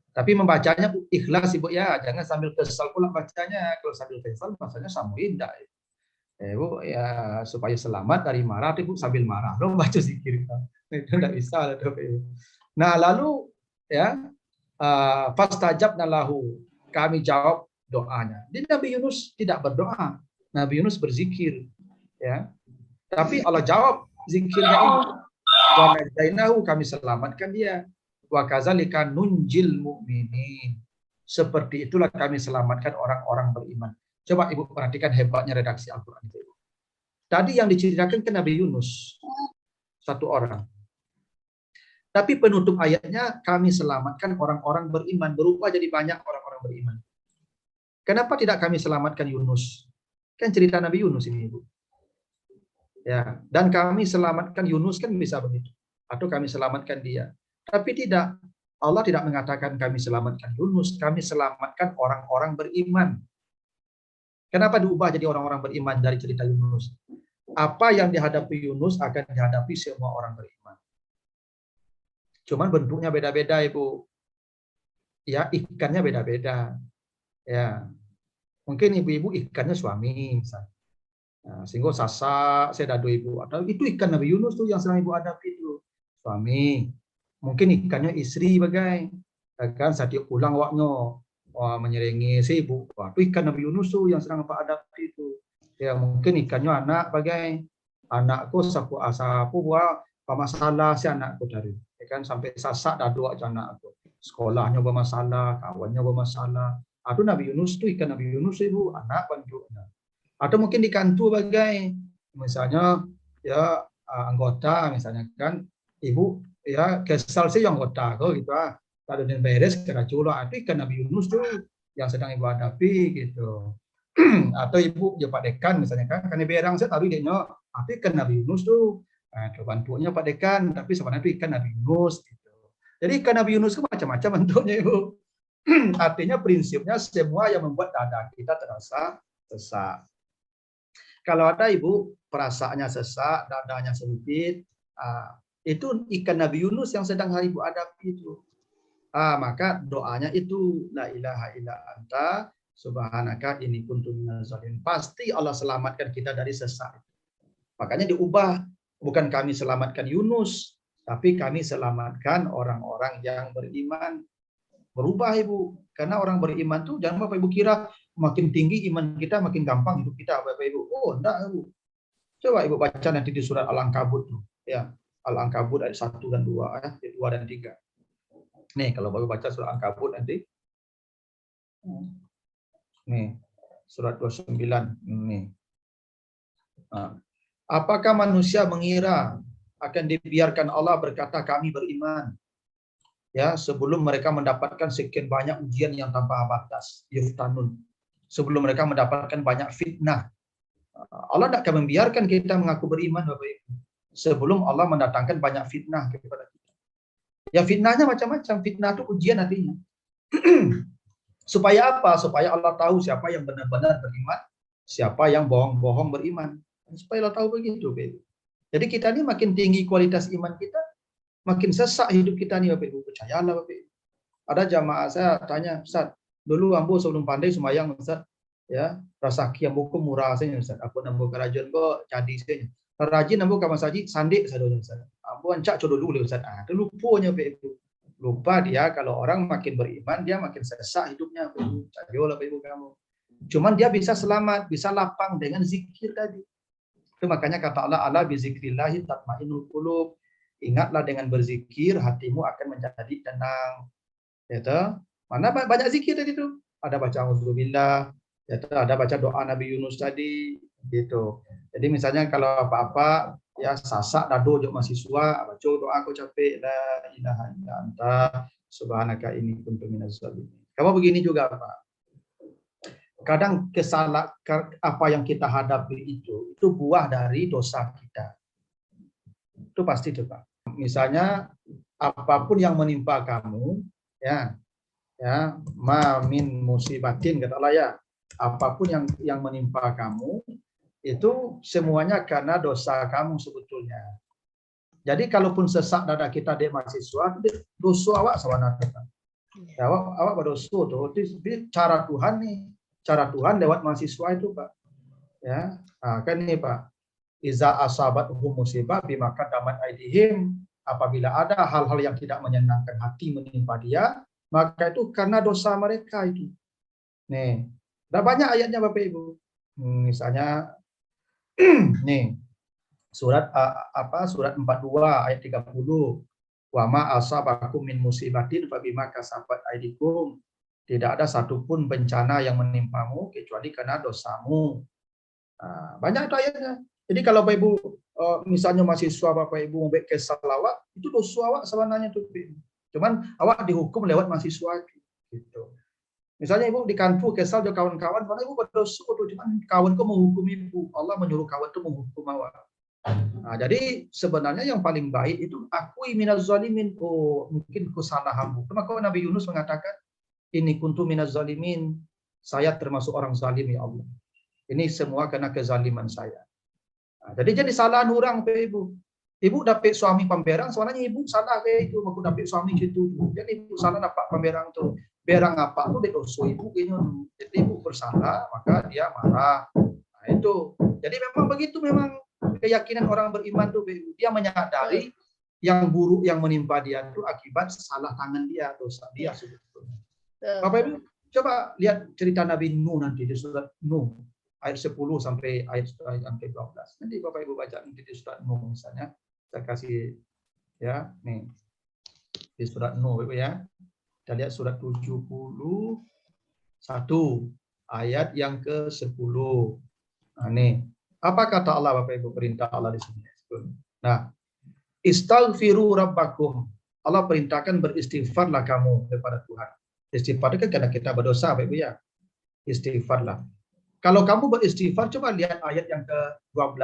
Tapi membacanya ikhlas Ibu ya, jangan sambil kesal pula bacanya. Kalau sambil kesal bahasanya sama indah. Bu ya supaya selamat dari marah, Ibu sambil marah lo baca zikir itu tidak bisa. Nah lalu ya fastajabna lahu, kami jawab doanya. Jadi Nabi Yunus tidak berdoa, Nabi Yunus berzikir ya. Tapi Allah jawab zikirnya ini. Wa najainahu, kami selamatkan dia. Wa kadzalika nunjil mu'minin. Seperti itulah kami selamatkan orang-orang beriman. Coba Ibu perhatikan hebatnya redaksi Al-Quran itu. Tadi yang diceritakan ke Nabi Yunus, satu orang. Tapi penutup ayatnya, kami selamatkan orang-orang beriman. Berubah jadi banyak orang-orang beriman. Kenapa tidak kami selamatkan Yunus? Kan cerita Nabi Yunus ini Ibu. Ya, dan kami selamatkan Yunus kan bisa begitu. Atau kami selamatkan dia. Tapi tidak. Allah tidak mengatakan kami selamatkan Yunus. Kami selamatkan orang-orang beriman. Kenapa diubah jadi orang-orang beriman dari cerita Yunus? Apa yang dihadapi Yunus akan dihadapi semua orang beriman. Cuman bentuknya beda-beda Ibu. Ya, ikannya beda-beda. Ya. Mungkin ibu-ibu ikannya suami misalnya. Nah, sehingga sasak sedado Ibu. Atau itu ikan Nabi Yunus tuh yang sedang Ibu hadapi itu. Suami. Mungkin ikannya istri bagai. Kan saat dia pulang waknya. Menyerengi si Ibu. Wah, itu ikan Nabi Yunus tuh yang sedang Pak hadapi itu. Ya mungkin ikannya anak bagai anakku sapu asapu buat masalah si anakku tadi. Ya kan sampai sasak dah dua anak aku. Sekolahnya bermasalah, kawannya bermasalah. Atau Nabi Yunus tuh ikan Nabi Yunus Ibu anak bantunya. Atau mungkin di kantor bagai misalnya ya anggota misalnya kan Ibu ya kesal sih yang anggota kok gitu kalau dan beres keraculan itu ikan Nabi Yunus tuh yang sedang Ibu hadapi gitu. Atau Ibu ya Pak Dekan misalnya kan karena berang saya taruh dia tapi ikan Nabi Yunus tuh bantuannya Pak Dekan tapi sebenarnya itu ikan Nabi Yunus gitu. Jadi ikan Nabi Yunus itu macam-macam bentuknya Ibu. Artinya prinsipnya semua yang membuat dada kita terasa sesak. Kalau ada ibu perasaannya sesak, dadanya sempit, itu ikan Nabi Yunus yang sedang ibu hadapi itu. Maka doanya itu la ilaha illa anta subhanaka inni kuntu minaz zalimin. Pasti Allah selamatkan kita dari sesak. Makanya diubah, bukan kami selamatkan Yunus, tapi kami selamatkan orang-orang yang beriman. Berubah ibu, karena orang beriman tuh jangan Bapak Ibu kira makin tinggi iman kita makin gampang hidup kita Bapak Ibu. Oh enggak ibu. Coba ibu baca nanti di surat Al-Ankabut tuh, ya. Al-Ankabut ayat 1 dan 2, ayat 2 dan 3. Nih kalau Bapak baca surat Al-Ankabut nanti. Nih, surat 29 nih. Apakah manusia mengira akan dibiarkan Allah berkata kami beriman? Ya, sebelum mereka mendapatkan sekian banyak ujian yang tanpa batas, yuftanun. Sebelum mereka mendapatkan banyak fitnah. Allah tidak akan membiarkan kita mengaku beriman, Bapak Ibu. Sebelum Allah mendatangkan banyak fitnah kepada kita. Ya fitnahnya macam-macam. Fitnah itu ujian artinya. Supaya apa? Supaya Allah tahu siapa yang benar-benar beriman, siapa yang bohong-bohong beriman. Supaya Allah tahu begitu, Bapak Ibu. Jadi kita ini makin tinggi kualitas iman kita, makin sesak hidup kita nih Bapak Ibu. Percayalah Bapak Ibu. Ada jamaah saya tanya, Ustaz, dulu ambo sebelum pandai sembahyang Ustaz, ya, rasaki ambo ku murah saja Ustaz. Aku nambo kerajaan kok jadi saja. Rajin ambo kapan saji sandik saya Ustaz. Ambo ancak codo dulu Ustaz. Itu lupanya Bapak Ibu. Lupa dia kalau orang makin beriman dia makin sesak hidupnya Bapak Ibu. Percayalah Bapak Ibu kamu. Cuman dia bisa selamat, bisa lapang dengan zikir tadi. Itu makanya kata Allah, ala bi zikrillahi tatmainnul qulub. Ingatlah dengan berzikir hatimu akan menjadi tenang. Ya, mana banyak zikir tadi itu. Ada baca auzubillah, ya, ada baca doa Nabi Yunus tadi gitu. Jadi misalnya kalau apa-apa ya sasak dado jok mahasiswa, baca doa aku capek la ilaha illa anta subhanaka inni kuntu minaz zalimin. Kamu begini juga Pak. Kadang kesalahan apa yang kita hadapi itu buah dari dosa kita. Itu pasti itu Pak. Misalnya apapun yang menimpa kamu, ya ma min musibatin kata Allah ya, apapun yang menimpa kamu itu semuanya karena dosa kamu sebetulnya. Jadi kalaupun sesak dada kita di mahasiswa, dosa awak sawana kita. Ya, awak berdosa tuh, itu cara Tuhan nih, cara Tuhan lewat mahasiswa itu Pak. Ya, kan nih Pak. Iza asabat musibah bima qaddamat aydihim, apabila ada hal-hal yang tidak menyenangkan hati menimpa dia, maka itu karena dosa mereka itu. Nih, ada banyak ayatnya Bapak Ibu. Misalnya nih, surat surat 42 ayat 30. Wa ma asabakum min musibatin fa bima kasabat aydikum. Tidak ada satupun bencana yang menimpamu kecuali karena dosamu. Banyak itu ayatnya. Jadi kalau Bapak Ibu misalnya mahasiswa Bapak Ibu mau kesal awak, itu dosa awak sebenarnya tuh. Cuman awak dihukum lewat mahasiswa gitu. Misalnya Ibu di kantor kesal dengan kawan-kawan, karena Ibu berdosa tuh, cuman kawan kau menghukum Ibu. Allah menyuruh kawan itu menghukum awak. Jadi sebenarnya yang paling baik itu akui minaz zalimin. Oh, mungkin ku salah hamba. Maka Nabi Yunus mengatakan, ini kuntu minaz zalimin. Saya termasuk orang zalim ya Allah. Ini semua karena kezaliman saya. Jadi salah orang Ibu. Ibu dapat suami pemberang, sebenarnya Ibu salah itu. Aku dapat suami gitu. Jadi Ibu salah dapat pemberang tuh. Berang apa tuh dosa Ibu kayaknya. Jadi Ibu bersalah, maka dia marah. Nah, itu. Jadi memang begitu memang keyakinan orang beriman tuh. Dia menyadari yang buruk yang menimpa dia itu akibat salah tangan dia, dosa dia sebetulnya. Bapak Ibu coba lihat cerita Nabi Nuh nanti di surat Nuh. Ayat 10 sampai ayat yang ke-12. Nanti Bapak Ibu baca nanti di surat Nuh misalnya. Saya kasih ya, nih. Di surat Nuh Bapak ya. Kita lihat surat 71 ayat yang ke-10. Nah, nih. Apa kata Allah Bapak Ibu, perintah Allah di sini? Nah, istaghfiru rabbakum. Allah perintahkan beristighfarlah kamu kepada Tuhan. Istighfar itu kan karena kita berdosa Bapak Ibu ya. Istighfarlah. Kalau kamu beristighfar, coba lihat ayat yang ke-12.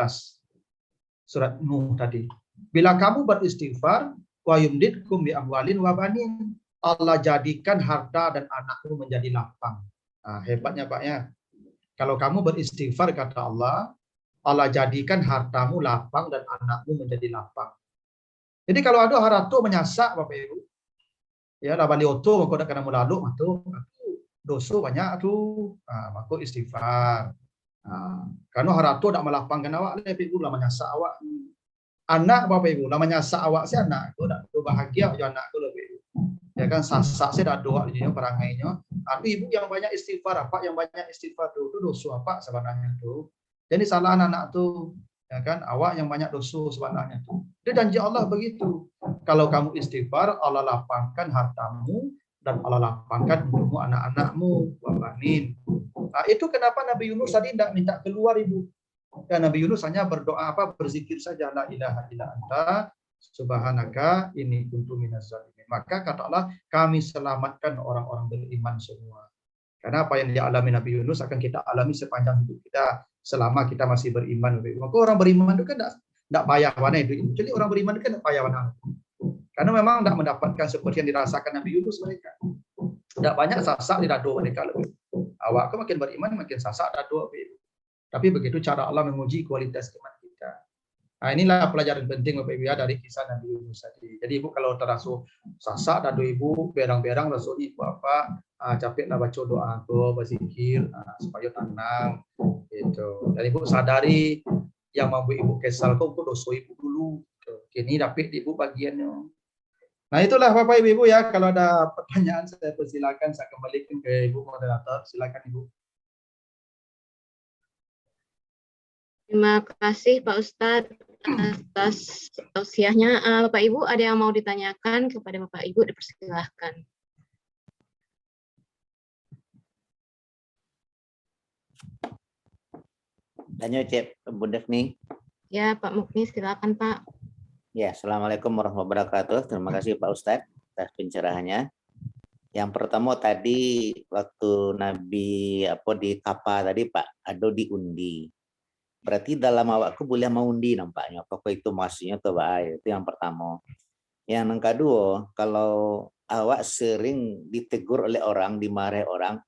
Surat Nuh tadi. Bila kamu beristighfar, wa yumditkum bi amwalin wa banin. Allah jadikan harta dan anakmu menjadi lapang. Nah, hebatnya Pak ya. Kalau kamu beristighfar kata Allah, Allah jadikan hartamu lapang dan anakmu menjadi lapang. Jadi kalau ada harato menyasak Bapak Ibu, ya lah bali oto maka nak kena mulalu matu dosa banyak tu. Maka istighfar. Karena harato tak melapangkan awak le Bapak Ibu lah menyasak awak. Anak Bapak Ibu lah menyasak awak si anak tu dak bahagia jo anak tu Bapak Ibu. Ya kan sasak saya dah doa dia perangainya. Tapi ibu yang banyak istighfar, apa yang banyak istighfar tu dosa apa sebenarnya tu. Jadi salah anak tu, ya kan, awak yang banyak dosa sebenarnya tu. Dia janji Allah begitu. Kalau kamu istighfar, Allah lapangkan hartamu dan Allah lapangkan untukmu anak-anakmu. Amin. Itu kenapa Nabi Yunus tadi tidak minta keluar ibu. Dan Nabi Yunus hanya berdoa berzikir saja, la ilaha illa anta subhanaka inni kuntu minaz zalimin. Maka kata Allah, kami selamatkan orang-orang beriman semua. Karena apa yang dialami Nabi Yunus akan kita alami sepanjang hidup kita selama kita masih beriman. Maka orang beriman itu kan tidak payah mana itu. Jadi orang beriman itu kan tidak payah mana. Karena memang tidak mendapatkan seperti yang dirasakan Nabi Yunus mereka. Tidak banyak sasak di dadu mereka lebih. Awak kan makin beriman makin sasak dadu. Tapi begitu cara Allah menguji kualitas iman kita. Inilah pelajaran penting Bapak Ibu ya dari kisah Nabi Yunus tadi. Jadi Ibu kalau terasa sasak dadu Ibu, berang-berang rasul Ibu apa, capeklah baca doa aku, berzikir supaya tenang gitu. Dan Ibu sadari yang membuat Ibu kesal kok dosa Ibu dulu. Kini dapat Ibu bagiannya. Nah itulah Bapak Ibu ya, kalau ada pertanyaan saya persilakan saya kembalikan ke Ibu moderator. Silakan Ibu. Terima kasih Pak Ustadz atas tausiahnya. Bapak Ibu ada yang mau ditanyakan kepada Bapak Ibu, dipersilahkan. Tanya Cep, Bunda Fni. Ya Pak Mukni silakan Pak. Ya, Assalamualaikum warahmatullahi wabarakatuh. Terima kasih Pak Ustadz atas pencerahannya. Yang pertama tadi waktu Nabi di kapal tadi Pak, ada diundi. Berarti dalam awakku boleh mengundi nampaknya. Apakah itu maksudnya atau bahaya? Itu yang pertama. Yang kedua, kalau awak sering ditegur oleh orang, dimarahi orang,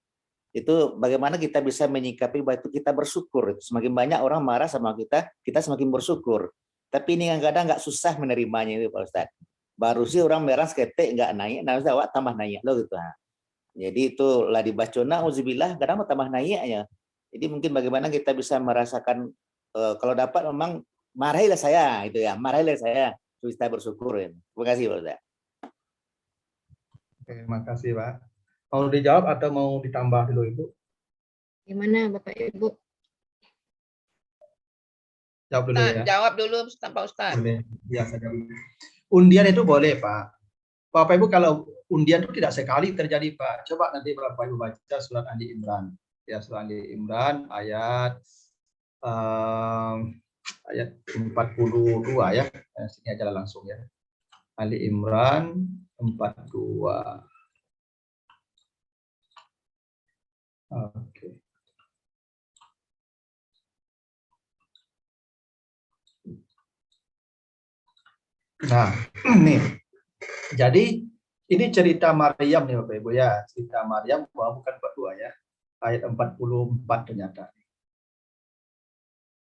itu bagaimana kita bisa menyikapi bahwa itu kita bersyukur. Semakin banyak orang marah sama kita, kita semakin bersyukur. Tapi ini kadang-kadang nggak susah menerimanya itu Pak Ustadz. Baru sih orang merah seketik nggak naik, nah awak tambah naik loh gitu. Jadi itu lah dibaca nauzubillah, kadang mau tambah naiknya. Jadi mungkin bagaimana kita bisa merasakan kalau dapat memang marahilah saya itu ya, marahilah saya, kita bersyukur. Ya. Terima kasih Pak Ustadz. Terima kasih Pak. Mau dijawab atau mau ditambah dulu Ibu? Gimana Bapak Ibu? Jawab dulu ya. Jawab dulu Pak Ustadz. Boleh. Ya, saya jawab. Undian itu boleh Pak. Bapak Ibu kalau undian itu tidak sekali terjadi Pak. Coba nanti Bapak Ibu baca surat Ali Imran. Ya, surat Ali Imran ayat 42 ya. Sini aja langsung ya. Ali Imran 42. Oke. Nah, nih. Jadi ini cerita Maryam nih Bapak Ibu ya. Cerita Maryam bukan 42 ya. Ayat 44 ternyata.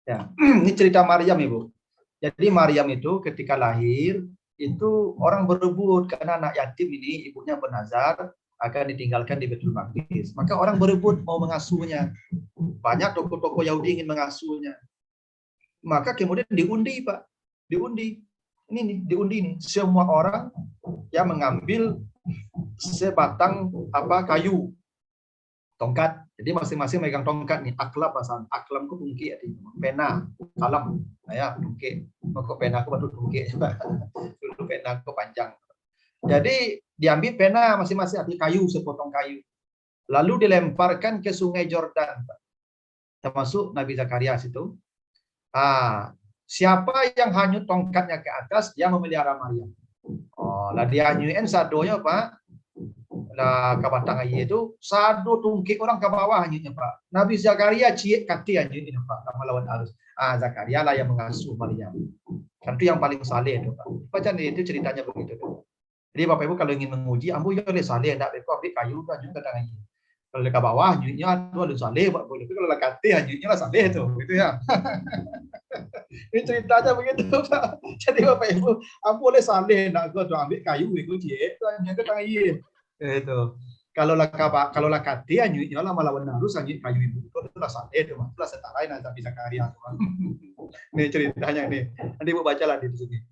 Ya, ini cerita Maryam Ibu. Jadi Maryam itu ketika lahir itu orang berebut karena anak yatim ini ibunya bernazar akan ditinggalkan di Baitul Maqdis. Maka orang berebut mau mengasuhnya. Banyak toko-toko Yahudi ingin mengasuhnya. Maka kemudian diundi Pak. Diundi. Ini nih, diundi nih. Semua orang yang mengambil sebatang kayu. Tongkat. Jadi masing-masing megang tongkat nih. Aklam bahasa. Aklam ku tungki pena, kalam. Nah ya, tungki. Kok pena aku baru tungki. Dulu pena aku panjang. Jadi diambil pena masing-masing ambil kayu, sepotong kayu. Lalu dilemparkan ke sungai Jordan. Termasuk Nabi Zakaria situ. Siapa yang hanyut tongkatnya ke atas, dia memelihara Maryam. Lah dia hanyuin sadonya Pak. Lah ke batang air itu sado tungkik orang ke bawah hanyutnya Pak. Nabi Zakaria ciek kati hanyutnya Pak. Melawan arus. Zakaria lah yang mengasuh Maryam. Kan itu yang paling saleh itu Pak. Baca itu ceritanya begitu. Jadi Bapak Ibu kalau ingin menguji, ambil ya oleh saleh, tidak beku ambil kayu dan juga batang air. Kalau dekat bawah nyuitnya itu ada saleh Pak boleh. Tapi kalau dekat atas nyuitnya lah saleh tuh, gitu ya. Ini ceritanya begitu Pak. Jadi Bapak Ibu, apa boleh saleh nak gua tuh ambil kayu itu dia, tuh nyangka kang iya. Itu. Kalau lah kate nyuitnya lah malah harus nyuit kayu itu lah saleh tuh, lah setara nanti bisa karya. Ini ceritanya nih. Nanti Ibu bacalah di sini.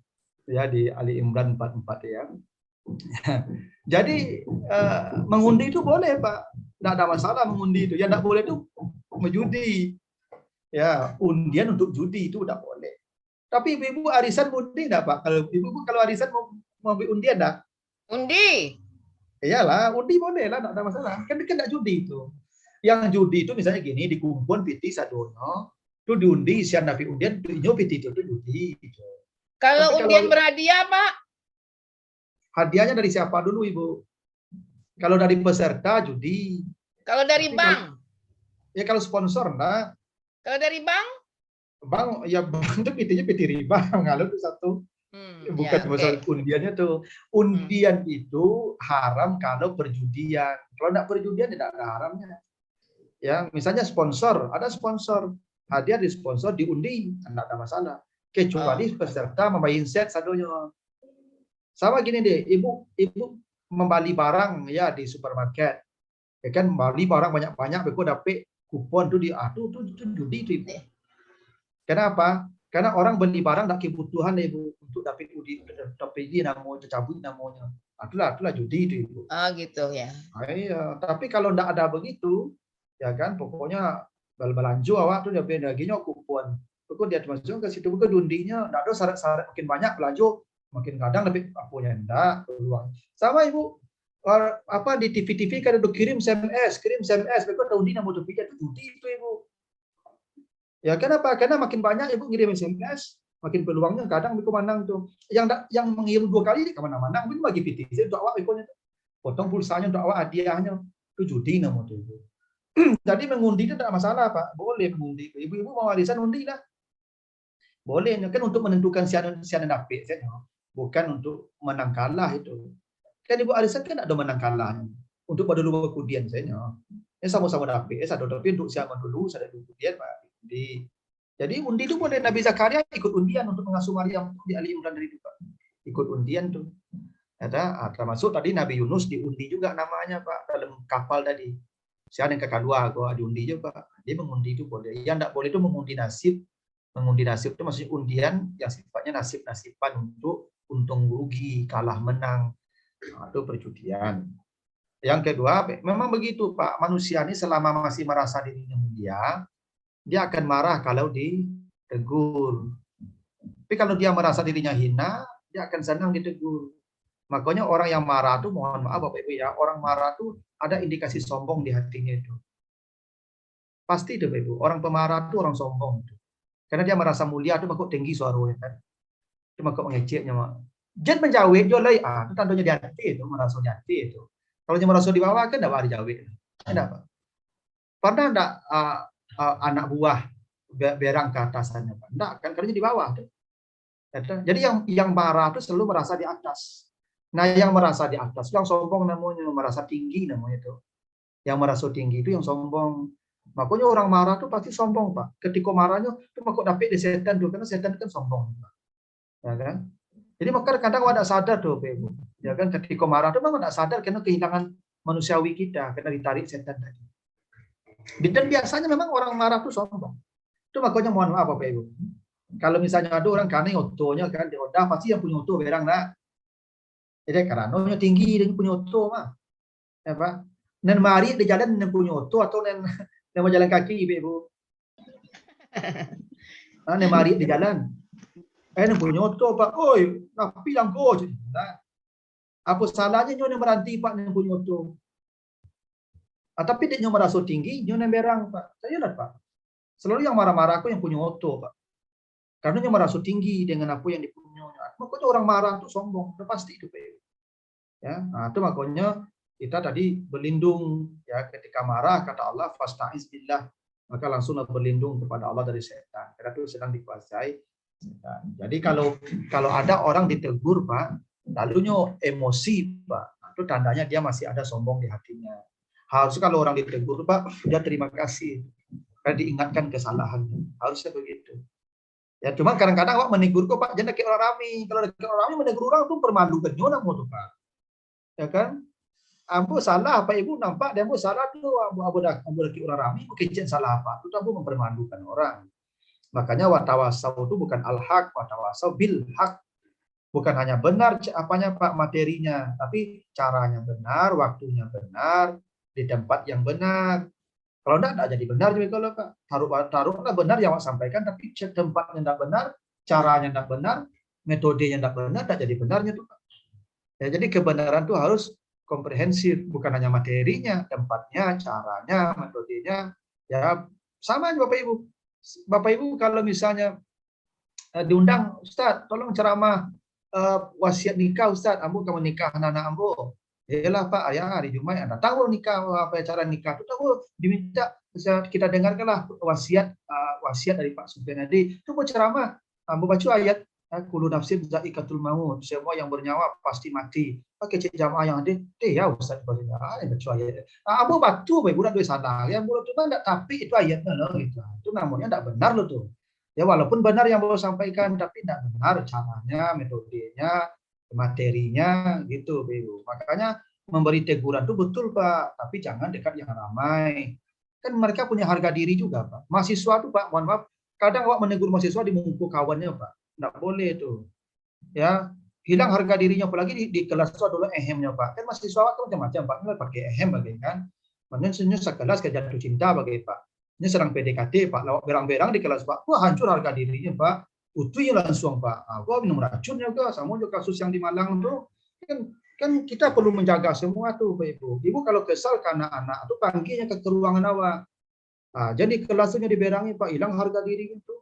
Ya di Ali Imran 44 ya. Jadi mengundi itu boleh Pak, tidak ada masalah mengundi itu. Yang tidak boleh itu menjudi. Ya, undian untuk judi itu tidak boleh. Tapi ibu-ibu arisan undi enggak Pak? Kalau ibu-ibu kalau arisan mau ambil undian enggak? Undi. Iyalah, undi boleh lah, enggak ada masalah. Kan enggak judi itu. Yang judi itu misalnya gini, dikumpul piti sadono, itu diundi isian nabi undian, itu piti itu judi gitu. Kalau Tapi undian berhadiah, Pak? Hadiahnya dari siapa dulu, Ibu? Kalau dari peserta judi. Kalau dari Tapi bank? Ya kalau sponsor enggak. Kalau dari bank? Bang, ya bang itu pitinya piti riba, ngalir itu satu. Bukan ya, masalah undiannya tuh. Undian itu haram kalau perjudian. Kalau enggak perjudian tidak ada haramnya. Ya, misalnya sponsor, ada sponsor. Hadiah di sponsor diundi, enggak ada masalah. Kecuali peserta membayar set sadonya. Sama gini deh, ibu membeli barang ya di supermarket. Ya kan membeli barang banyak-banyak, beku dapet kupon tuh tuh judi itu Ibu. Kenapa? Karena orang beli barang tak kebutuhan Ibu untuk dapat ini namanya cabut namanya. Itulah judi itu Ibu. Gitu ya. Iya, tapi kalau enggak ada begitu, ya kan pokoknya belanja awak tuh dia baginya kupon. Beku dia masuk ke situ beku diundinya, enggak ada syarat-syarat makin banyak belanja, makin kadang lebih punya enggak peluang. Sama Ibu apa di TV kan udah kirim SMS, beku tahu undi namanya pikir itu judi itu Ibu. Ya kenapa? Karena makin banyak Ibu ngirim SMS, makin peluangnya kadang Ibu menang tuh. Yang mengirim 2 kali di kemana-mana, Ibu bagi PT untuk awak Ibunya tuh. Potong pulsanya untuk awak hadiahnya. Itu judi namanya itu. Jadi mengundi itu tidak masalah Pak, boleh mengundi. Ibu-ibu mau warisan undi lah. Boleh, kan untuk menentukan siapa dapet, bukan untuk menang kalah itu. Kan Ibu warisan kan ada menang kalahnya. Untuk pada luar kemudian saya. Sama-sama dapet, satu tapi untuk siapa dulu, saya dulu kemudian Pak. Jadi undi itu boleh. Nabi Zakaria ikut undian untuk mengasuh Maryam di Ali Imran dari itu Pak. Ikut undian tuh. Ada termasuk tadi Nabi Yunus diundi juga namanya Pak dalam kapal tadi. Siapa yang kakak dua gua diundi juga Pak. Dia mengundi itu boleh. Yang tidak boleh itu mengundi nasib. Mengundi nasib itu maksudnya undian yang sifatnya nasib-nasiban untuk untung rugi, kalah menang atau perjudian. Yang kedua, memang begitu Pak. Manusia ini selama masih merasa dirinya mulia, dia akan marah kalau ditegur. Tapi kalau dia merasa dirinya hina, dia akan senang ditegur. Makanya orang yang marah itu, mohon maaf Bapak Ibu ya, orang marah itu ada indikasi sombong di hatinya itu. Pasti itu Bapak Ibu, orang pemarah itu orang sombong itu. Karena dia merasa mulia itu makuk tinggi suaranya kan. Itu makuk mengeceknya. Jen menjawab jo lai, itu tandanya di hati itu, merasa di hati itu. Kalau dia merasa di bawah kan enggak ada jawab. Kenapa? Pernah enggak anak buah berang ke atasannya Pak? Enggak, kan kerja di bawah tuh. Jadi yang marah itu selalu merasa di atas. Nah, yang merasa di atas, yang sombong namanya, merasa tinggi namanya itu. Yang merasa tinggi itu yang sombong. Makanya orang marah itu pasti sombong Pak. Ketika marahnya itu makuk dapet di setan tuh, karena setan itu kan sombong Pak. Ya kan? Jadi maka kadang ada sadar tuh Pak Ibu. Ya kan ketika marah itu memang tidak sadar karena kehilangan manusiawi kita, karena ditarik setan tadi. Dan biasanya memang orang marah itu sombong. Itu makanya mohon maaf Bapak Ibu. Kalau misalnya ada orang kane otonya kan di Honda pasti yang punya oto berang lah. Jadi karena tinggi dan punya oto mah. Ya Pak. Nen mari di jalan nen punya oto atau nen mau jalan kaki Ibu. Nen mari di jalan. Nen punya oto Pak. Oi, tapi yang coach. Nah, apa salahnya nyonya meranti Pak nen punya oto. Tapi dia merasa tinggi, nyonya berang Pak. Saya lihat Pak. Selalu yang marah-marah aku yang punya oto Pak. Karena dia merasa tinggi dengan apa yang dipunyanya. Makanya orang marah itu sombong, itu pasti itu Pak. Ya, nah, itu makanya kita tadi berlindung ya ketika marah kata Allah fasta'iz billah, maka langsung berlindung kepada Allah dari setan. Karena itu sedang dikuasai setan. Jadi kalau ada orang ditegur Pak, lalunya emosi Pak, itu tandanya dia masih ada sombong di hatinya. Harus kalau orang ditegur, Pak, dia terima kasih. Karena diingatkan kesalahannya. Harusnya begitu. Ya, cuma kadang-kadang awak menegur kok, Pak, jangan kayak orang rame. Kalau kayak orang rame menegur orang tuh permalukan nyonya mau tuh, Pak. Ya kan? Ambo salah, Pak Ibu nampak dia ambo salah tuh, ambo lagi orang rame, kecil salah apa? Itu ambo mempermalukan orang. Makanya watawasau itu bukan al-haq, watawasau bil haq. Bukan hanya benar apanya Pak materinya, tapi caranya benar, waktunya benar, di tempat yang benar. Kalau enggak jadi benar juga kalau Pak. Taruhlah benar yang Pak sampaikan, tapi tempatnya enggak benar, caranya enggak benar, metodenya enggak benar, enggak jadi benarnya tuh Pak. Ya, jadi kebenaran itu harus komprehensif, bukan hanya materinya, tempatnya, caranya, metodenya. Ya sama Bapak Ibu. Bapak Ibu kalau misalnya diundang, Ustaz, tolong ceramah wasiat nikah, Ustaz, ambo kamu nikah anak ambo. Yalah Pak, ayah hari Jumat Anda tahu nikah apa cara nikah itu tahu diminta kita dengarkanlah wasiat dari Pak Sufyan tadi. Itu mau ceramah, ambo baca ayat kullu nafsin za'iqatul maut, semua yang bernyawa pasti mati. Pakai cek jamaah yang ada, ya Ustaz baca ayat. Ambo batu Bapak Ibu nak duit salah. Yang boleh cuma enggak tapi itu ayatnya loh gitu. Itu namanya enggak benar loh tuh. Ya walaupun benar yang baru sampaikan, tapi tidak benar caranya, metodenya, materinya, gitu, Bu. Makanya memberi teguran itu betul, Pak, tapi jangan dekat yang ramai. Kan mereka punya harga diri juga, Pak. Mahasiswa itu, Pak, mohon maaf, kadang awak menegur mahasiswa di mumpuk kawannya, Pak. Tidak boleh itu. Ya, hilang harga dirinya, apalagi di kelas itu adalah ehemnya, Pak. Kan mahasiswa awak itu macam-macam, Pak. Ini pakai ehem, bagaimana? Maksudnya sekelas ke jatuh cinta, bagaimana, Pak. Ini serang PDKT, Pak. Lawak berang-berang di kelas, Pak. Wah, hancur harga dirinya, Pak. Utuhnya langsung, Pak. Wah, minum racun juga. Sama juga kasus yang di Malang tuh. Kan kita perlu menjaga semua tuh, Pak Ibu. Ibu kalau kesal karena anak itu panggilnya ke ruangan awak. Nah, jadi kelasnya diberangi, Pak. Hilang harga diri itu.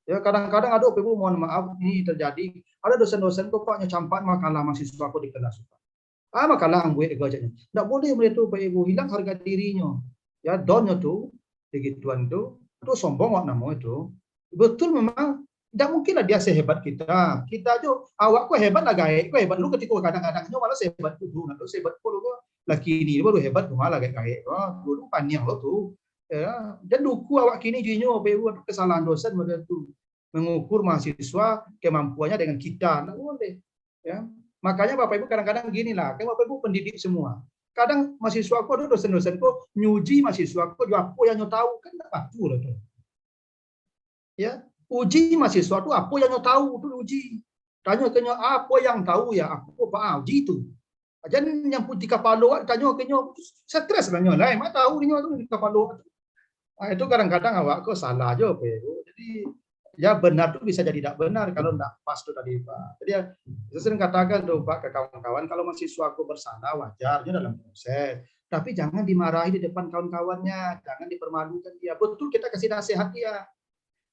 Ya, kadang-kadang ada, Pak Ibu, mohon maaf, ini terjadi. Ada dosen-dosen kok, Pak, campak makalah mahasiswa aku di kelas, Pak. Makalah gue aja. Nggak boleh begitu, Pak Ibu. Hilang harga dirinya. Ya, donnya tuh. Begituan itu sombong kok namanya itu. Betul memang tidak mungkinlah dia sehebat kita. Kita aja awak kok hebat lah gaek, kok hebat lu ketika kadang-kadangnya malah sehebat dulu, nah sehebat lu kok laki ini baru hebat malah gaek. Wah, dulu panjang lo tuh. Ya, dan duku awak kini jinyo buat kesalahan dosen begitu. Mengukur mahasiswa kemampuannya dengan kita. Nah, boleh. Ya. Makanya Bapak Ibu kadang-kadang gini lah, kan Bapak Ibu pendidik semua. Kadang mahasiswa aku ada dosen-dosen kok nyuji mahasiswa aku juga apa yang tahu kan enggak apa loh tuh. Ya, uji mahasiswa itu apa yang tahu itu uji. Tanya kenya apa yang tahu ya aku apa uji itu. Jangan yang putih kepala tanya kenya stres nanya lah, emang tahu dia tu kepala. Itu kadang-kadang awak kok salah aja Pak Ibu. Jadi ya benar tuh bisa jadi tidak benar kalau tidak pas tuh tadi Pak. Jadi ya, saya sering katakan tuh Pak ke kawan-kawan kalau mahasiswa aku bersalah wajarnya dalam proses. Tapi jangan dimarahi di depan kawan-kawannya, jangan dipermalukan dia. Betul kita kasih nasihat dia.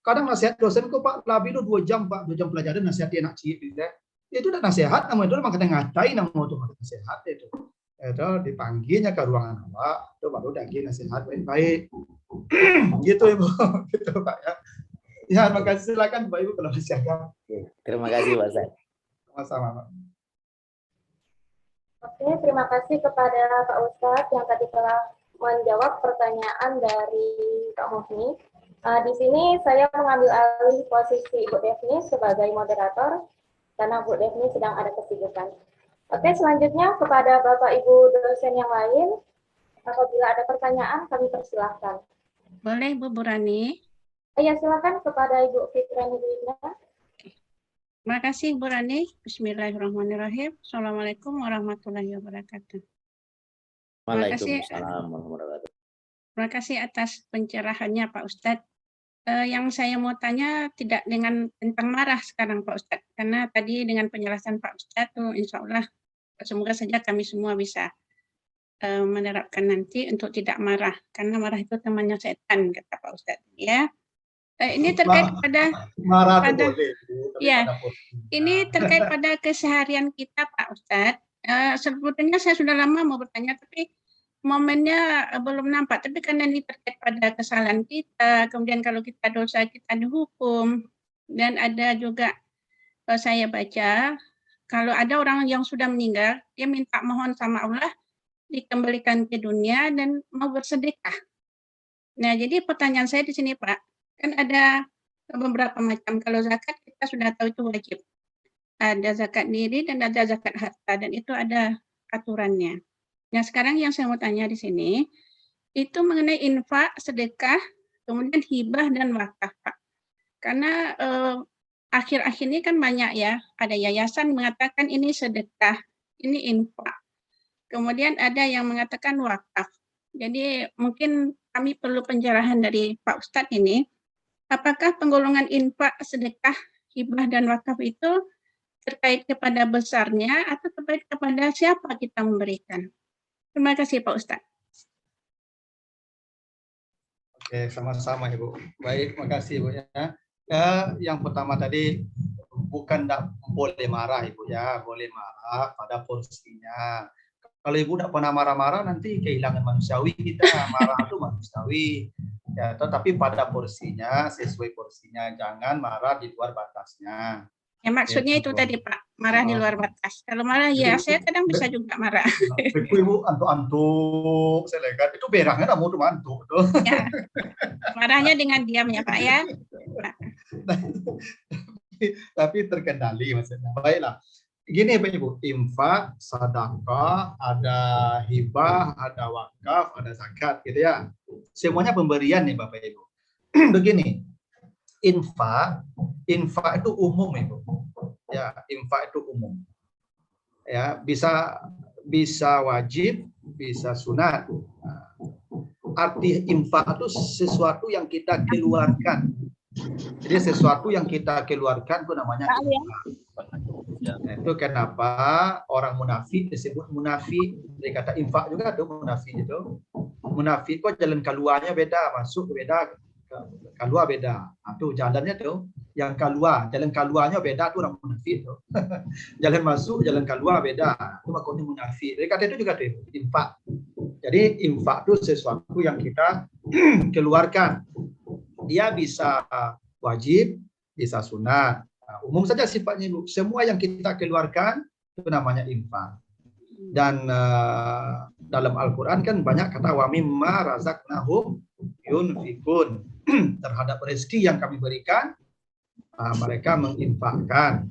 Kadang nasihat dosen kok Pak lebih lu 2 jam Pak, 2 jam pelajaran nasihat dia nak cilik gitu. Itu udah nasihat namanya itu makanya ngatain namanya itu nasihat itu. Itu dipanggilnya ke ruangan awak, itu baru lagi nasihat baik-baik. Gitu Ibu, gitu Pak ya. Ya, makasih silakan Pak Ibu kalau masih ada. Terima kasih Pak Ustaz. Sama-sama Pak. Oke, terima kasih kepada Pak Ustadz yang tadi telah menjawab pertanyaan dari Pak Muhni. Di sini saya mengambil alih posisi Bu Devni sebagai moderator karena Bu Devni sedang ada kesibukan. Oke, selanjutnya kepada Bapak Ibu dosen yang lain, apabila ada pertanyaan kami persilahkan. Boleh Bu Burani? Ya, silakan kepada Ibu Fitriani Duwina. Terima kasih Bu Rani. Bismillahirrahmanirrahim. Assalamualaikum warahmatullahi wabarakatuh. Waalaikumsalam warahmatullahi wabarakatuh. Terima kasih atas pencerahannya Pak Ustadz. Yang saya mau tanya tidak dengan tentang marah sekarang Pak Ustadz. Karena tadi dengan penjelasan Pak Ustadz, insya Allah semoga saja kami semua bisa menerapkan nanti untuk tidak marah. Karena marah itu temannya setan, kata Pak Ustadz. Ya. Ini terkait pada ini terkait pada keseharian kita Pak Ustadz. Sebetulnya saya sudah lama mau bertanya tapi momennya belum nampak. Tapi karena ini terkait pada kesalahan kita, kemudian kalau kita dosa kita dihukum, dan ada juga saya baca kalau ada orang yang sudah meninggal dia minta mohon sama Allah dikembalikan ke dunia dan mau bersedekah. Nah, jadi pertanyaan saya di sini, Pak, kan ada beberapa macam. Kalau zakat kita sudah tahu itu wajib. Ada zakat diri dan ada zakat harta, dan itu ada aturannya. Nah, sekarang yang saya mau tanya di sini, itu mengenai infak, sedekah, kemudian hibah dan wakaf, Pak. Karena akhir-akhir ini kan banyak ya, ada yayasan mengatakan ini sedekah, ini infak. Kemudian ada yang mengatakan wakaf. Jadi mungkin kami perlu pencerahan dari Pak Ustadz ini, apakah penggolongan infak, sedekah, hibah, dan wakaf itu terkait kepada besarnya atau terkait kepada siapa kita memberikan? Terima kasih Pak Ustadz. Oke, sama-sama Ibu. Baik, makasih Ibu ya. Yang pertama tadi bukan tidak boleh marah Ibu ya, boleh marah pada porsinya. Kalau Ibu tidak pernah marah-marah nanti kehilangan manusiawi kita, marah itu manusiawi. Ya, tetapi pada porsinya, sesuai porsinya, jangan marah di luar batasnya. Ya, maksudnya itu tadi Pak, marah di luar batas. Kalau marah ya saya kadang bisa juga marah. Ibu antuk-antuk, saya lihat itu berangnya tidak mau antuk tuh. Ya. Marahnya dengan diam ya Pak ya. Tapi terkendali maksudnya. Baiklah. Gini Pak Ibu, infak, sedekah, ada hibah, ada wakaf, ada zakat gitu ya. Semuanya pemberian nih Bapak Ibu. Begini. Infak itu umum Ibu. Ya, infak itu umum. Ya, bisa wajib, bisa sunat. Arti infak itu sesuatu yang kita keluarkan. Jadi sesuatu yang kita keluarkan itu namanya infak. Nah, itu kenapa orang munafik disebut munafik. Dia kata infak juga tuh munafik itu. Munafik kok jalan keluarnya beda, masuk beda, keluar beda. Itu jalannya tuh yang keluar, jalan keluarnya beda tuh orang munafik tuh. Jalan masuk, jalan keluar beda. Itu makanya munafik. Dia kata itu juga tuh infak. Jadi infak itu sesuatu yang kita keluarkan. Dia bisa wajib, bisa sunat. Nah, umum saja sifatnya Ibu. Semua yang kita keluarkan itu namanya infak. Dan dalam Al-Quran kan banyak kata wa mimma razaqnahum yunfikun. Terhadap rezeki yang kami berikan, mereka menginfakkan.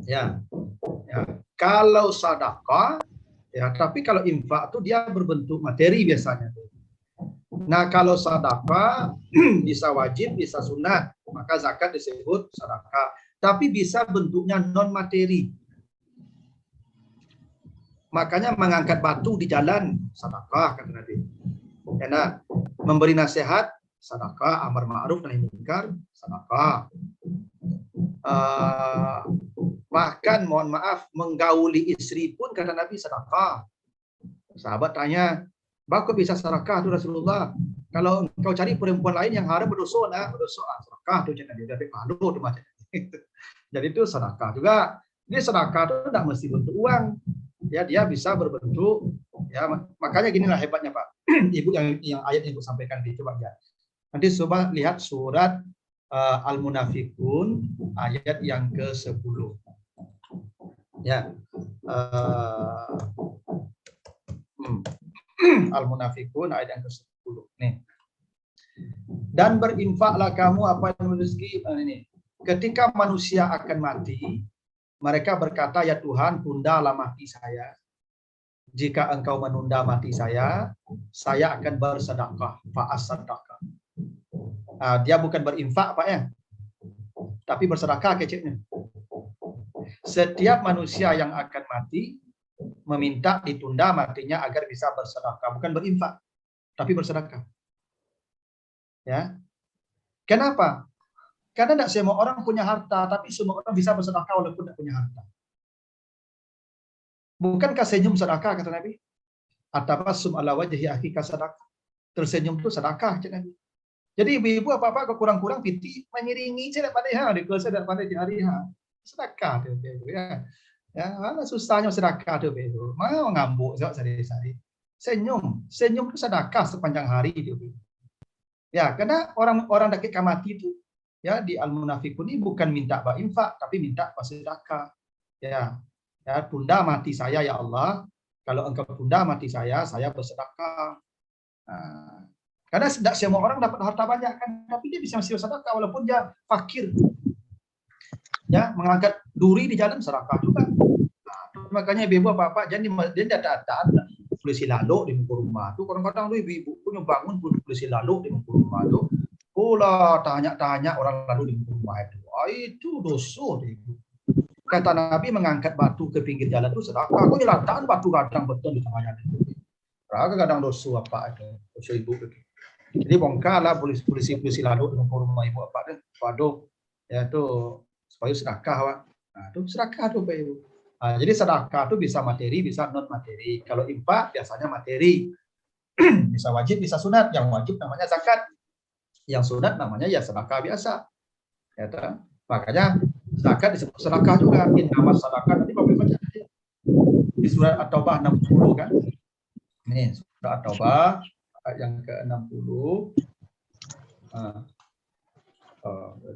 Ya. Kalau sedekah, ya, tapi kalau infak itu dia berbentuk materi biasanya. Nah, kalau sedekah bisa wajib, bisa sunat, maka zakat disebut sedekah. Tapi bisa bentuknya non materi. Makanya mengangkat batu di jalan sedekah kata Nabi. Karena memberi nasihat sedekah, amar ma'ruf nahi munkar sedekah. Bahkan mohon maaf menggauli istri pun kata Nabi sedekah. Sahabat tanya, "Kok bisa sedekah tuh Rasulullah? Kalau engkau cari perempuan lain yang haram berdosa sedekah tuh jangan dia dapat pahala tuh macam itu." Jadi itu sedekah juga. Ini sedekah itu tidak mesti bentuk uang. Ya, dia bisa berbentuk ya, makanya ginilah hebatnya Pak. Ibu yang ayat yang Ibu sampaikan di coba ya. Nanti coba lihat surat Al-Munafikun ayat yang ke-10. Ya. Al-Munafikun ayat yang ke-10. Nih. Dan berinfaklah kamu apa yang rezeki ini. Ketika manusia akan mati, mereka berkata, "Ya Tuhan, tundalah mati saya. Jika engkau menunda mati saya akan bersedekah." Fa'as-sedekah. Dia bukan berinfak Pak ya, tapi bersedekah kecilnya. Setiap manusia yang akan mati meminta ditunda matinya agar bisa bersedekah, bukan berinfak, tapi bersedekah. Ya. Kenapa? Karena tidak semua orang punya harta, tapi semua orang bisa bersedekah walaupun tidak punya harta. Bukankah senyum sedekah kata Nabi? Atabassum ala wajhi akhika sedekah. Tersenyum itu sedekah kata Nabi. Jadi ibu-ibu apa-apa kekurang-kurang piti mengiringi saya dapat di kelas dapat di hari sedekah tu ya. Ya, mana susahnya sedekah tu ibu. Mau ngambuk sehari-hari. Senyum itu sedekah sepanjang hari itu. Ya, karena orang dekat mati itu ya di Al-Munafikun ini bukan minta infak tapi minta sedekah. Ya, tunda mati saya ya Allah kalau engkau tunda mati saya bersedekah. Nah, karena tidak semua orang dapat harta banyak kan, tapi dia bisa masih bersedekah walaupun dia fakir. Ya, mengangkat duri di jalan sedekah juga. Nah, makanya ibu bapak jangan dia datang polisi lalu di muka rumah tuh, kadang-kadang tuh ibu-ibu punya bangun polisi lalu di muka rumah tuh, pula tanya-tanya orang lalu di muka rumah itu. Itu dosa ibu. Kata Nabi, mengangkat batu ke pinggir jalan itu sedekah. Aku nyelatan batu kadang betul di tengahnya itu. Kadang dosa apa itu, dosa ibu itu. Jadi bongkarlah polisi lalu di muka rumah ibu apa itu. Waduh, ya itu supaya sedekah, Pak. Nah, itu sedekah tuh Pak Ibu. Nah, jadi sedekah itu bisa materi, bisa non materi. Kalau infak biasanya materi. Bisa wajib, bisa sunat. Yang wajib namanya zakat. Yang sunat namanya ya sedekah biasa. Ya, makanya zakat disebut sedekah juga. Innamas sedekah nanti Bapak baca di surat At-Taubah 60 kan. Ini surat At-Taubah yang ke-60.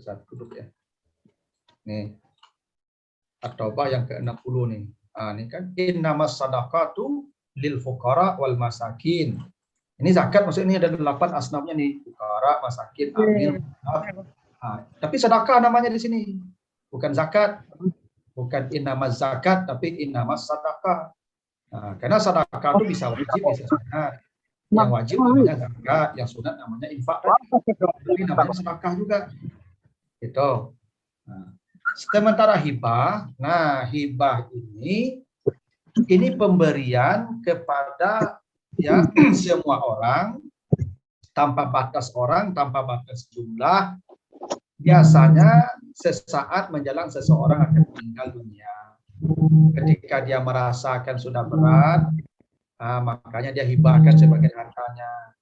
Saya tutup ya. Nih. At-Taubah yang ke-60 nih. Ini kan innamas sadaqatu lil fuqara wal masakin. Ini zakat maksudnya ini ada 8 asnafnya nih, fuqara, masakin, amil. Tapi sedekah namanya di sini. Bukan zakat. Bukan innamas zakat tapi innamas sadaqah. Nah, karena sedekah itu bisa wajib, bisa sunat. Yang wajib namanya zakat, yang sunat namanya infak. Tapi namanya sedekah juga. Itu. Nah, sementara hibah, nah hibah ini pemberian kepada ya semua orang tanpa batas orang, tanpa batas jumlah. Biasanya sesaat menjelang seseorang akan meninggal dunia. Ketika dia merasakan sudah berat, makanya dia hibahkan sebagian hartanya.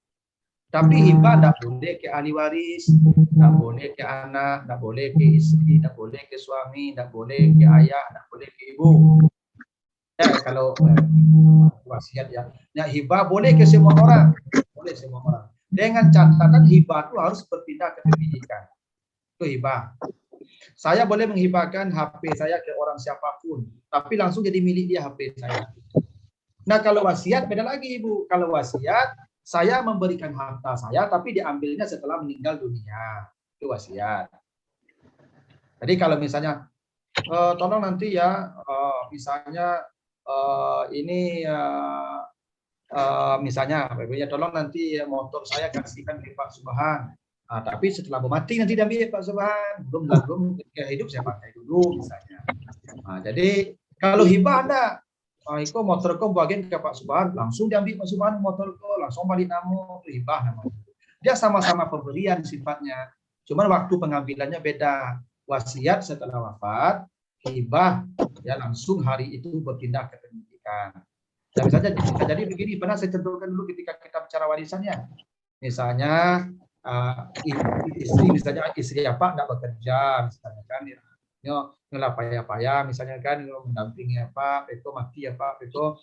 Tapi hibah tidak boleh ke ahli waris, tidak boleh ke anak, tidak boleh ke istri, tidak boleh ke suami, tidak boleh ke ayah, tidak boleh ke ibu. Ya, kalau wasiat ya. Ya, hibah boleh ke semua orang, boleh semua orang. Dengan catatan hibah itu harus berpindah ke pendidikan. Itu hibah. Saya boleh menghibahkan HP saya ke orang siapapun, tapi langsung jadi milik dia HP saya. Nah, kalau wasiat beda lagi, Ibu. Kalau wasiat, saya memberikan harta saya, tapi diambilnya setelah meninggal dunia. Itu wasiat. Jadi kalau misalnya, tolong nanti ya, misalnya misalnya, tolong nanti motor saya kasihkan ke Pak Subhan. Tapi setelah mati nanti diambil Pak Subhan. Belum ketika hidup saya pakai dulu misalnya. Jadi kalau hibah ada, itu motor kau bagian ke Pak Subhan, langsung diambil Pak Subhan motor kau, langsung balik namu, itu hibah namanya. Dia sama-sama pemberian sifatnya. Cuman waktu pengambilannya beda. Wasiat setelah wafat, hibah ya langsung hari itu berpindah ke pendidikan. Ya, misalnya bisa jadi begini, pernah saya contohkan dulu ketika kita bicara warisannya. Misalnya istri, misalnya istri apa tidak bekerja, misalnya kan ngelah payah-payah, misalnya kan mendampingi apa, itu mati apa, itu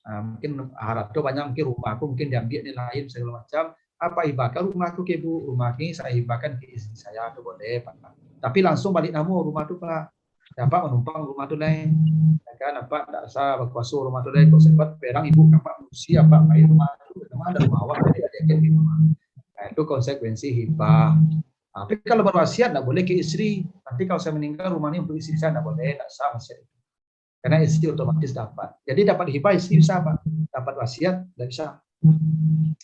mungkin harap itu banyak, mungkin rumahku mungkin diambil nih lain segala macam. Apa hibahkan rumahku ke ibu, rumah ini saya hibahkan ke istri saya, itu boleh Pak. Tapi langsung balik namu rumah itu Pak. Dapat menumpang rumah itu lain, kan apa tidak usah berkuasa rumah itu lain. Kok sebab perang ibu apa usia apa main rumah itu, memang ada rumah awak jadi ada yang di rumah. Nah, itu konsekuensi hibah. Tapi kalau berwasiat tidak boleh ke istri. Nanti kalau saya meninggal rumah ini untuk istri saya tidak boleh, tidak sah wasiat itu. Karena istri otomatis dapat. Jadi dapat hibah istri bisa Pak, dapat wasiat tidak bisa.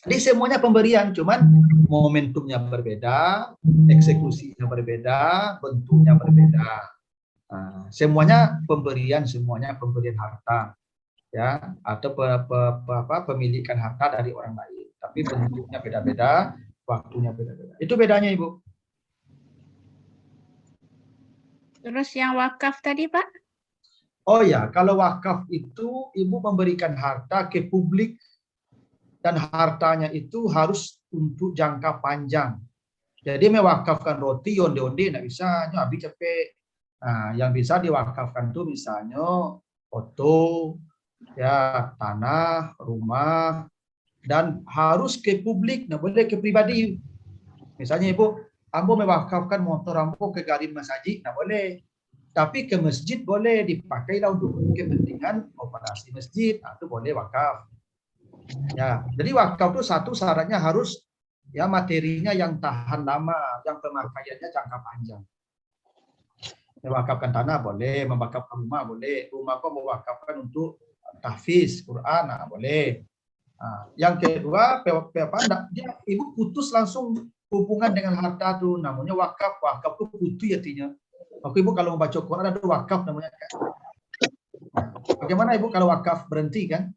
Jadi semuanya pemberian, cuman momentumnya berbeda, eksekusinya berbeda, bentuknya berbeda. Semuanya pemberian harta, ya, atau pemilikan harta dari orang lain. Tapi bentuknya beda-beda, waktunya beda-beda. Itu bedanya Ibu. Terus yang wakaf tadi Pak? Oh ya, kalau wakaf itu Ibu memberikan harta ke publik dan hartanya itu harus untuk jangka panjang. Jadi mewakafkan roti, onde-onde tidak bisa, habis capek. Nah, yang bisa diwakafkan itu misalnya foto, ya tanah, rumah, dan harus ke publik, tidak boleh ke pribadi. Misalnya Ibu, ambo mewakafkan motor ambo ke Garin Masjid, tidak boleh. Tapi ke masjid boleh, dipakailah untuk kepentingan dengan operasi masjid, itu boleh wakaf. Ya, jadi wakaf itu satu syaratnya harus ya materinya yang tahan lama, yang pemakaiannya jangka panjang. Mewakafkan tanah boleh, mewakafkan rumah boleh, rumah kok mewakafkan untuk tahfiz Quran, boleh. Yang kedua, dia ibu putus langsung hubungan dengan harta tuh, namanya wakaf. Wakaf itu putus artinya. Ibu kalau membaca Quran ada wakaf namanya. Bagaimana ibu kalau wakaf berhenti kan?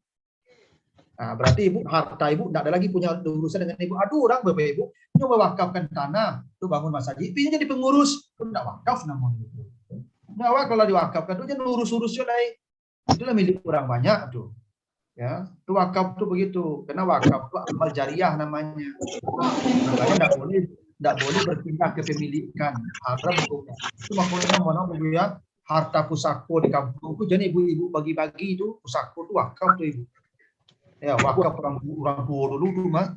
Berarti ibu harta ibu tidak ada lagi punya urusan dengan ibu. Aduh orang bapak ibu nyoba wakafkan tanah, tuh bangun masjid, ibu jadi pengurus, itu tidak wakaf namanya. Nah, kalau diwakafkan itu jangan urus-urusnya lain. Itulah milik orang banyak tuh. Ya, itu wakaf tuh begitu. Karena wakaf itu amal jariah namanya. Makanya tidak boleh berpindah ke pemilikan. Haram hukumnya. Itu makanya mana ya harta pusako di kampung itu jadi ibu-ibu bagi-bagi itu pusako itu wakaf tuh ibu. Ya, wakaf orang tua dulu mah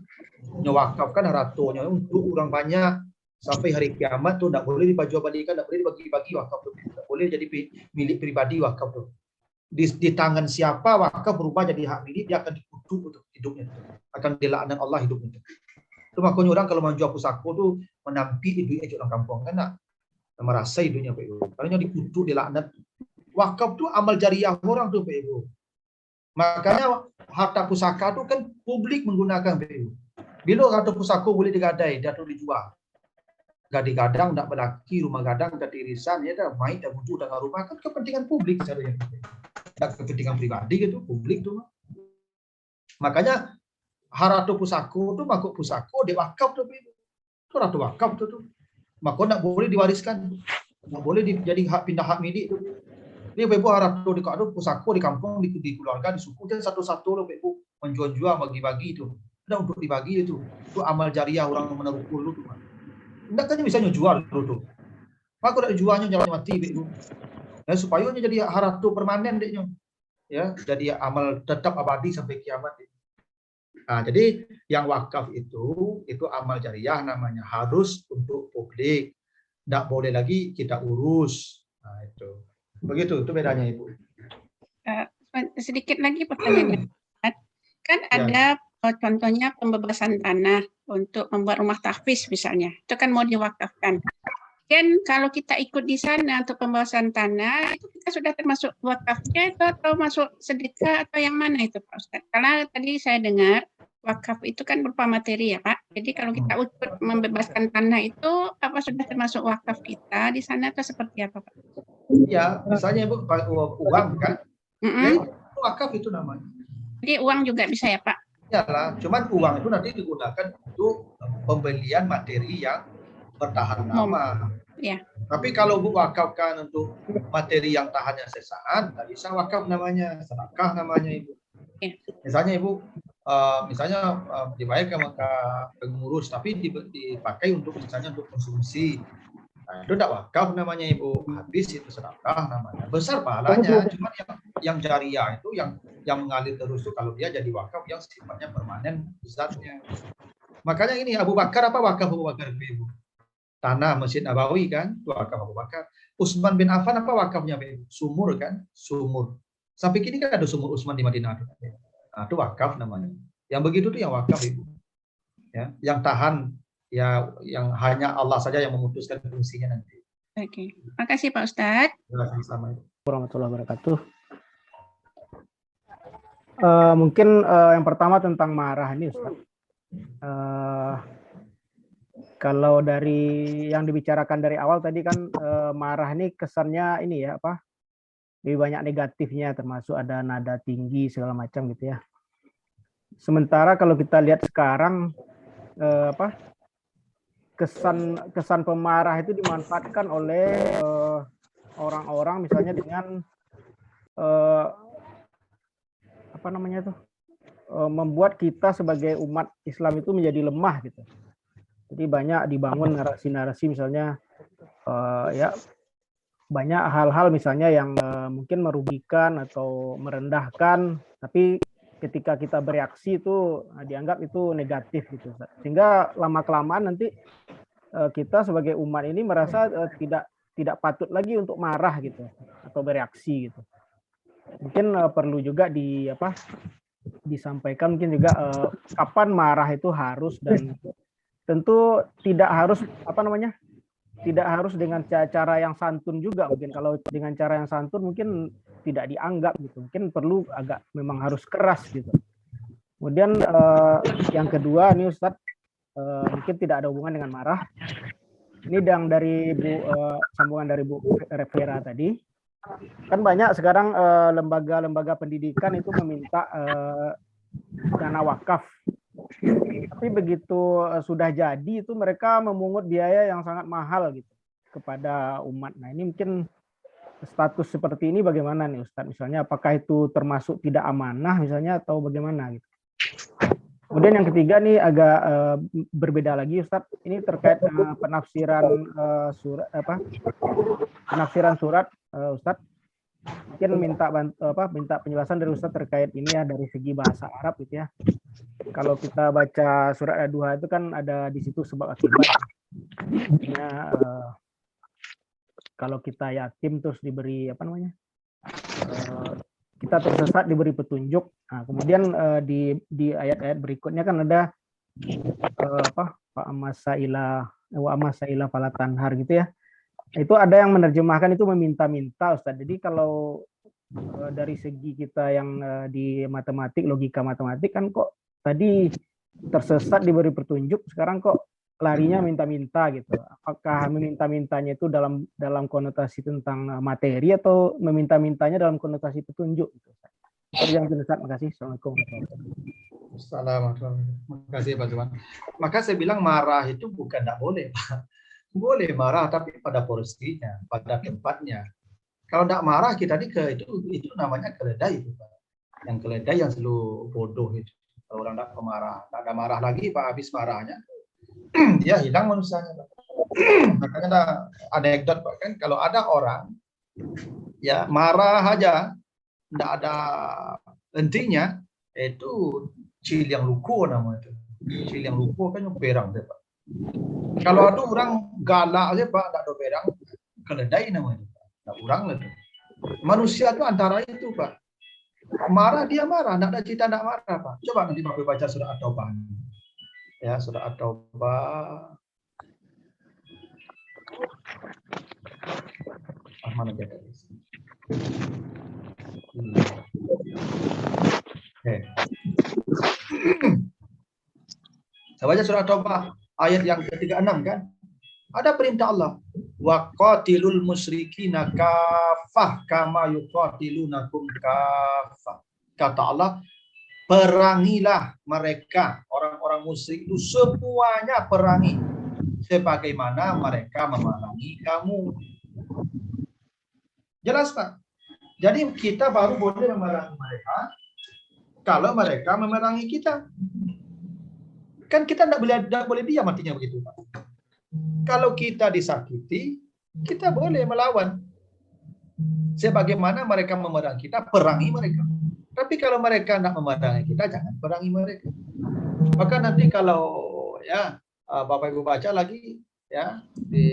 nyewakafkan hartanya untuk orang banyak. Sampai hari kiamat tuh tidak boleh dijual-belikan, tidak boleh dibagi-bagi wakaf tuh. Tidak boleh jadi milik pribadi wakaf tuh. Di tangan siapa wakaf berubah jadi hak milik, dia akan dikutuk untuk hidupnya. Akan dilaknat Allah hidupnya. Itu makanya orang kalau menjual pusako tuh menampik hidupnya orang kampung kan, merasa hidupnya Pak Ibu. Karena dikutuk, dilaknat. Wakaf tuh amal jariah orang tuh Pak Ibu. Makanya harta pusaka tuh kan publik menggunakan Pak Ibu. Bila harta pusako boleh digadai, dia tuh dijual. Gadang-gadang tidak berlaki, rumah gadang tidak irisan, ya dah main dah wudhu dengan rumah kan kepentingan publik sebenarnya. Dan kepentingan pribadi gitu, publik tuh. Makanya harta pusako tuh makuk pusako diwakaf tuh itu harta wakaf tuh. Maka tidak boleh diwariskan, tidak boleh jadi hak pindah hak milik tuh. Ini Ibu harta tuh di pusako di kampung di keluarga di suku dan satu-satu loh Ibu menjual-jual bagi-bagi itu. Ada untuk dibagi itu amal jariah orang menaruh dulu tuh. Enggak kan bisa jual dulu. Maka udah jualnya jangan mati Ibu. Dan supaya jadi harta permanen deknya. Ya, jadi amal tetap abadi sampai kiamat. Jadi yang wakaf itu amal jariah namanya, harus untuk publik. Enggak boleh lagi kita urus. Itu. Begitu, itu bedanya Ibu. Sedikit lagi pertanyaannya. Kan ada contohnya pembebasan tanah untuk membuat rumah tahfiz misalnya, itu kan mau diwakafkan. Dan kalau kita ikut di sana untuk pembebasan tanah, itu kita sudah termasuk wakafnya itu atau masuk sedekah atau yang mana itu Pak Ustadz? Karena tadi saya dengar wakaf itu kan berupa materi ya Pak. Jadi kalau kita ikut membebaskan tanah itu apa sudah termasuk wakaf kita di sana atau seperti apa Pak? Ya, misalnya Ibu uang kan, ya, itu wakaf itu namanya. Jadi uang juga bisa ya Pak? Iyalah, cuman uang itu nanti digunakan untuk pembelian materi yang bertahan lama. Ya. Tapi kalau Bu wakafkan untuk materi yang tahannya sesaat, tidak bisa wakaf namanya, sedekah namanya Ibu. Ya. Misalnya Ibu, dibayar ke pengurus, tapi dipakai untuk misalnya untuk konsumsi. Nah, itu tidak wakaf namanya Ibu, habis itu sedekah namanya. Besar pahalanya, cuma yang jariah itu yang mengalir terus itu kalau dia jadi wakaf yang sifatnya permanen zatnya. Makanya ini Abu Bakar apa wakaf Abu Bakar Ibu? Tanah Masjid Nabawi kan, itu wakaf Abu Bakar. Utsman bin Affan apa wakafnya Ibu? Sumur kan, sumur. Sampai kini kan ada sumur Utsman di Madinah. Nah, itu wakaf namanya. Yang begitu tuh yang wakaf Ibu. Ya, yang tahan. Ya, yang hanya Allah saja yang memutuskan fungsinya nanti. Oke, makasih Pak Ustadz. Assalamualaikum warahmatullahi wabarakatuh. Mungkin yang pertama tentang marah ini Ustaz. Kalau dari yang dibicarakan dari awal tadi kan marah ini kesannya ini ya apa? Lebih banyak negatifnya, termasuk ada nada tinggi segala macam gitu ya. Sementara kalau kita lihat sekarang kesan pemarah itu dimanfaatkan oleh orang-orang misalnya dengan membuat kita sebagai umat Islam itu menjadi lemah gitu. Jadi banyak dibangun narasi-narasi misalnya ya banyak hal-hal misalnya yang mungkin merugikan atau merendahkan, tapi ketika kita bereaksi itu dianggap itu negatif gitu. Sehingga lama-kelamaan nanti kita sebagai umat ini merasa tidak patut lagi untuk marah gitu atau bereaksi gitu. mungkin perlu juga disampaikan mungkin juga kapan marah itu harus, dan tentu tidak harus tidak harus dengan cara yang santun juga. Mungkin kalau dengan cara yang santun mungkin tidak dianggap gitu, mungkin perlu agak memang harus keras gitu. Kemudian yang kedua nih Ustadz, mungkin tidak ada hubungan dengan marah. Ini yang dari sambungan dari Bu Vera tadi. Kan banyak sekarang lembaga-lembaga pendidikan itu meminta dana wakaf. Tapi begitu sudah jadi itu mereka memungut biaya yang sangat mahal gitu kepada umat. Nah, ini mungkin status seperti ini bagaimana nih Ustadz? Misalnya apakah itu termasuk tidak amanah misalnya atau bagaimana gitu? Kemudian yang ketiga nih agak berbeda lagi Ustadz. Ini terkait penafsiran surat Ustadz. Mungkin minta penjelasan dari Ustadz terkait ini ya dari segi bahasa Arab gitu ya. Kalau kita baca surat Ad-Duha itu kan ada di situ sebab akibat. Kalau kita yatim terus diberi kita tersesat diberi petunjuk. Nah, kemudian di ayat-ayat berikutnya kan ada wa amasaila falatanhar gitu ya. Itu ada yang menerjemahkan itu meminta-minta Ustaz. Jadi kalau dari segi kita yang di matematik, logika matematik kan kok tadi tersesat diberi petunjuk, sekarang kok larinya minta-minta gitu. Apakah meminta-mintanya itu dalam konotasi tentang materi atau meminta-mintanya dalam konotasi petunjuk gitu. Yang jelas, terima kasih. Assalamualaikum. Assalamualaikum. Terima kasih Pak Zuman. Maka saya bilang marah itu bukan tidak boleh, Pak. Boleh marah tapi pada porsinya, pada tempatnya. Kalau tidak marah kita itu namanya keledai itu, Pak. Yang keledai yang selalu bodoh itu. Kalau orang tidak pemarah, tidak ada marah lagi, Pak, habis marahnya dia hilang manusianya. Makanya ada anekdot Pak, kan kalau ada orang ya marah aja tidak ada hentinya, itu cil yang luku namanya itu. Cil yang luku kan berang deh Pak. Kalau ada orang galak aja Pak, tidak ada berang, keledai namanya Pak. Tidak orang lagi. Manusia itu antara itu Pak. Marah dia marah, tidak ada cita tidak marah Pak. Coba nanti Bapak baca surat At-Taubah. Ya, surat At-Taubah. Mana dia tadi? Oke. Saya baca surat At-Taubah ayat yang ke-36 kan? Ada perintah Allah. Wa qatilul musyrikina kafah kama yuqatilunakum kafah. Kata Allah, perangilah mereka, orang-orang musyrik itu semuanya perangi sebagaimana mereka memerangi kamu. Jelas Pak? Jadi kita baru boleh memerangi mereka kalau mereka memerangi kita. Kan kita tidak boleh diam artinya begitu Pak. Kalau kita disakiti, kita boleh melawan. Sebagaimana mereka memerangi kita, perangi mereka. Tapi kalau mereka tidak memerangi kita, jangan perangi mereka. Maka nanti kalau ya Bapak Ibu baca lagi ya di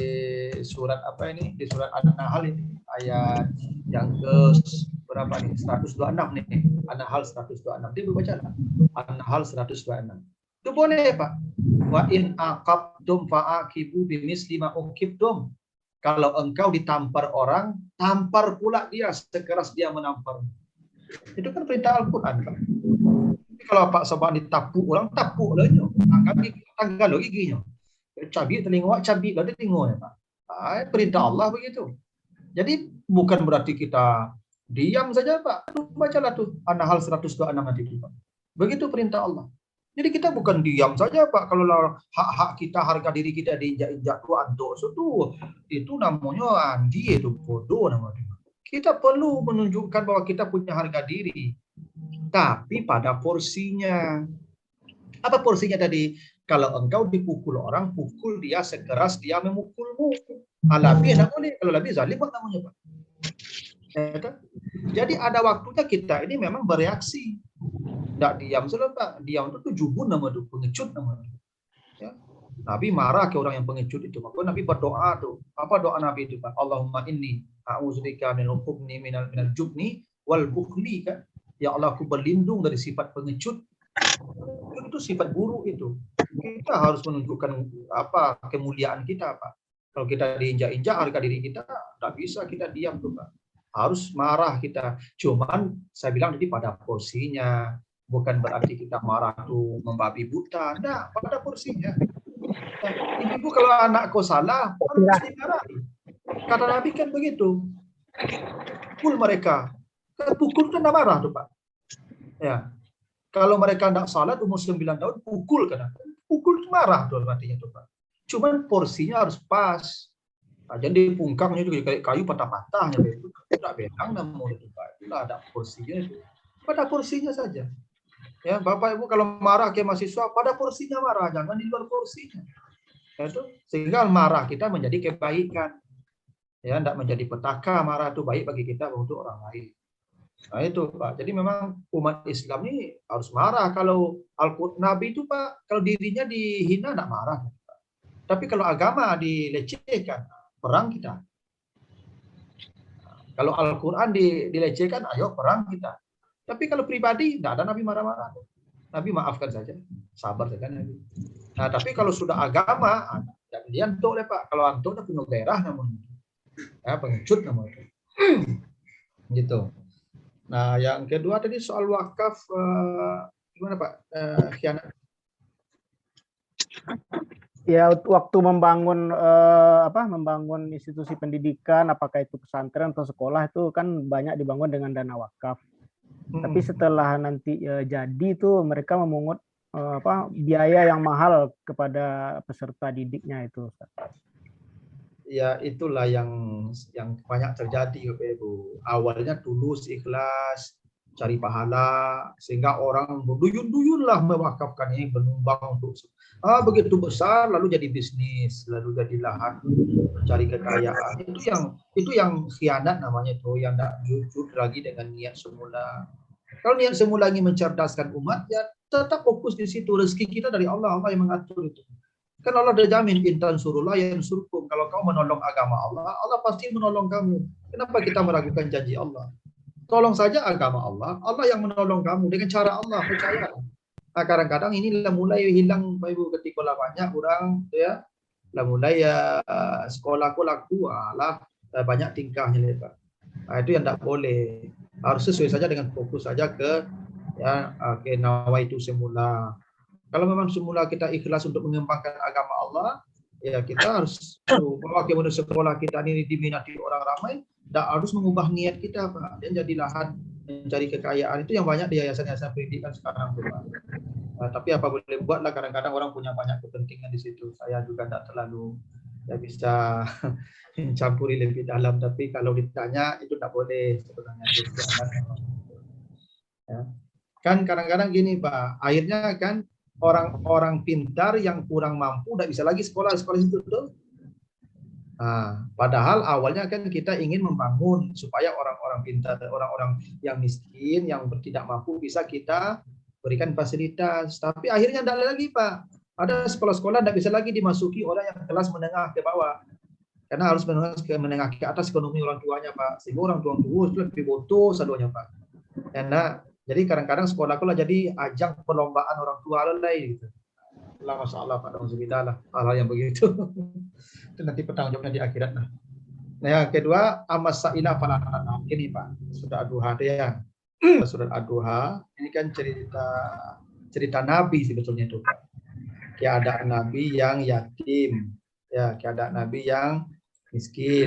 surat apa ini, di surat An-Nahl ini ayat yang ke berapa nih? 126 nih. An-Nahl 126. Dia baca lah. An-Nahl 126. Itu boleh Pak. Wa in aqabtum fa'aqibu bimisli ma uqibtum. Kalau engkau ditampar orang, tampar pula dia sekeras dia menampar. Itu kan perintah Al-Quran Pak. Kalau Pak Sobat ditapuk orang, tapuk lah nyo. Tanggal lo giginya. Cabik telinga, cabik lah telinga Pak. Perintah Allah begitu. Jadi bukan berarti kita diam saja Pak. Bacalah tuh An-Nahl 126 nanti Pak. Begitu perintah Allah. Jadi kita bukan diam saja Pak. Kalau hak-hak kita, harga diri kita diinjak-injak tuh antuk itu namanya andi, itu bodoh namanya. Kita perlu menunjukkan bahwa kita punya harga diri. Tapi pada porsinya. Apa porsinya tadi? Kalau engkau dipukul orang, pukul dia sekeras dia memukulmu. Lebih tidak boleh. Kalau lebih zalim namanya Pak. Jadi ada waktunya kita ini memang bereaksi. Tidak diam saja Pak. Diam itu jubun nama itu, pengecut nama itu. Ya. Nabi marah ke orang yang pengecut itu. Maka Nabi berdoa tuh. Apa doa Nabi itu Pak? Allahumma inni a'udzubika minal hubni minal jubni wal bukhli kan. Ya Allah, aku berlindung dari sifat pengecut. Itu sifat buruk itu. Kita harus menunjukkan apa kemuliaan kita, Pak. Kalau kita diinjak-injak harga diri kita, tidak bisa kita diam tuh, Pak. Harus marah kita. Cuman saya bilang tadi pada porsinya. Bukan berarti kita marah tuh membabi buta. Nah, pada porsinya. Ibu kalau anak kau salah, harus dimarahi. Kata Nabi kan begitu. Pukul mereka. Pukul kan tidak marah tuh, Pak. Ya. Kalau mereka tidak salat umur 9 tahun, pukul kan. Pukul itu marah tuh artinya tuh, Pak. Cuman porsinya harus pas. Nah, jadi pungkangnya juga kayak kayu patah-patahnya itu. Tidak benang namun itu, Pak. Itulah ada porsinya itu. Pada porsinya saja. Ya, Bapak Ibu kalau marah ke mahasiswa, pada porsinya marah, jangan di luar porsinya. Ya, itu sehingga marah kita menjadi kebaikan. Ya, tidak menjadi petaka, marah itu baik bagi kita untuk orang lain. Nah itu Pak. Jadi memang umat Islam ini harus marah. Kalau Nabi itu Pak, kalau dirinya dihina tidak marah. Tapi kalau agama dilecehkan, perang kita. Kalau Al-Quran dilecehkan, ayo perang kita. Tapi kalau pribadi, tidak ada Nabi marah-marah. Nabi maafkan saja, sabar saja Nabi. Nah, tapi kalau sudah agama, dia antuk deh Pak. Kalau antuk, dia punya gairah namun, ya, pengecut namun itu. Gitu. Nah, yang kedua tadi soal wakaf, gimana Pak? Khianat. Ya, waktu membangun membangun institusi pendidikan, apakah itu pesantren atau sekolah, itu kan banyak dibangun dengan dana wakaf. Tapi setelah nanti jadi itu mereka memungut biaya yang mahal kepada peserta didiknya itu. Ya, itulah yang banyak terjadi Bapak Ibu. Awalnya tulus, ikhlas, cari pahala, sehingga orang berduyun-duyunlah mewakafkan ini, menyumbang untuk begitu besar, lalu jadi bisnis, lalu jadi lahan, mencari kekayaan. Itu yang khianat namanya itu, yang tidak jujur lagi dengan niat semula. Kalau niat semula ingin mencerdaskan umat, ya tetap fokus di situ. Rezeki kita dari Allah, Allah yang mengatur itu. Kan Allah sudah jamin, intan surullah yang surkum. Kalau kau menolong agama Allah, Allah pasti menolong kamu. Kenapa kita meragukan janji Allah? Tolong saja agama Allah, Allah yang menolong kamu dengan cara Allah, percaya. Nah, kadang-kadang ini mulai hilang Bapak Ibu ketika banyak orang ya, mulai ya sekolahku laku lah banyak tingkahnya Pak. Nah, itu yang tidak boleh. Harus sesuai saja dengan fokus saja ke nawaitu semula. Kalau memang semula kita ikhlas untuk mengembangkan agama Allah, ya kita harus bahwa kemudian sekolah kita ini diminati orang ramai, tidak harus mengubah niat kita Pak. Dan jadi lahan mencari kekayaan itu yang banyak di yayasan-yayasan pendidikan sekarang Pak. Nah, tapi apa boleh buatlah, kadang-kadang orang punya banyak kepentingan di situ. Saya juga tidak terlalu bisa mencampuri lebih dalam, tapi kalau ditanya itu tidak boleh sebenarnya. Ya. Kan kadang-kadang gini Pak, akhirnya kan orang-orang pintar yang kurang mampu tidak bisa lagi sekolah itu tuh. Nah, padahal awalnya kan kita ingin membangun supaya orang-orang pintar, orang-orang yang miskin, yang tidak mampu bisa kita berikan fasilitas. Tapi akhirnya tidak lagi Pak. Ada sekolah-sekolah tidak bisa lagi dimasuki orang yang kelas menengah ke bawah. Karena harus menengah ke atas ekonomi orang tuanya Pak. Sehingga orang tua itu lebih butuh saduanya Pak. Karena jadi kadang-kadang sekolah lah jadi ajang perlombaan orang tua lain gitu. Allah Masya Allah Pak, alhamdulillah hal yang begitu. Itu nanti pertanggungjawabnya di akhirat. Nah, yang kedua amas sa'ilah falatana. Ini Pak, surat Ad-Duha ya. Surat Ad-Duha ini kan cerita Nabi sebetulnya itu Pak. Keadaan Nabi yang yatim, ya keadaan Nabi yang miskin.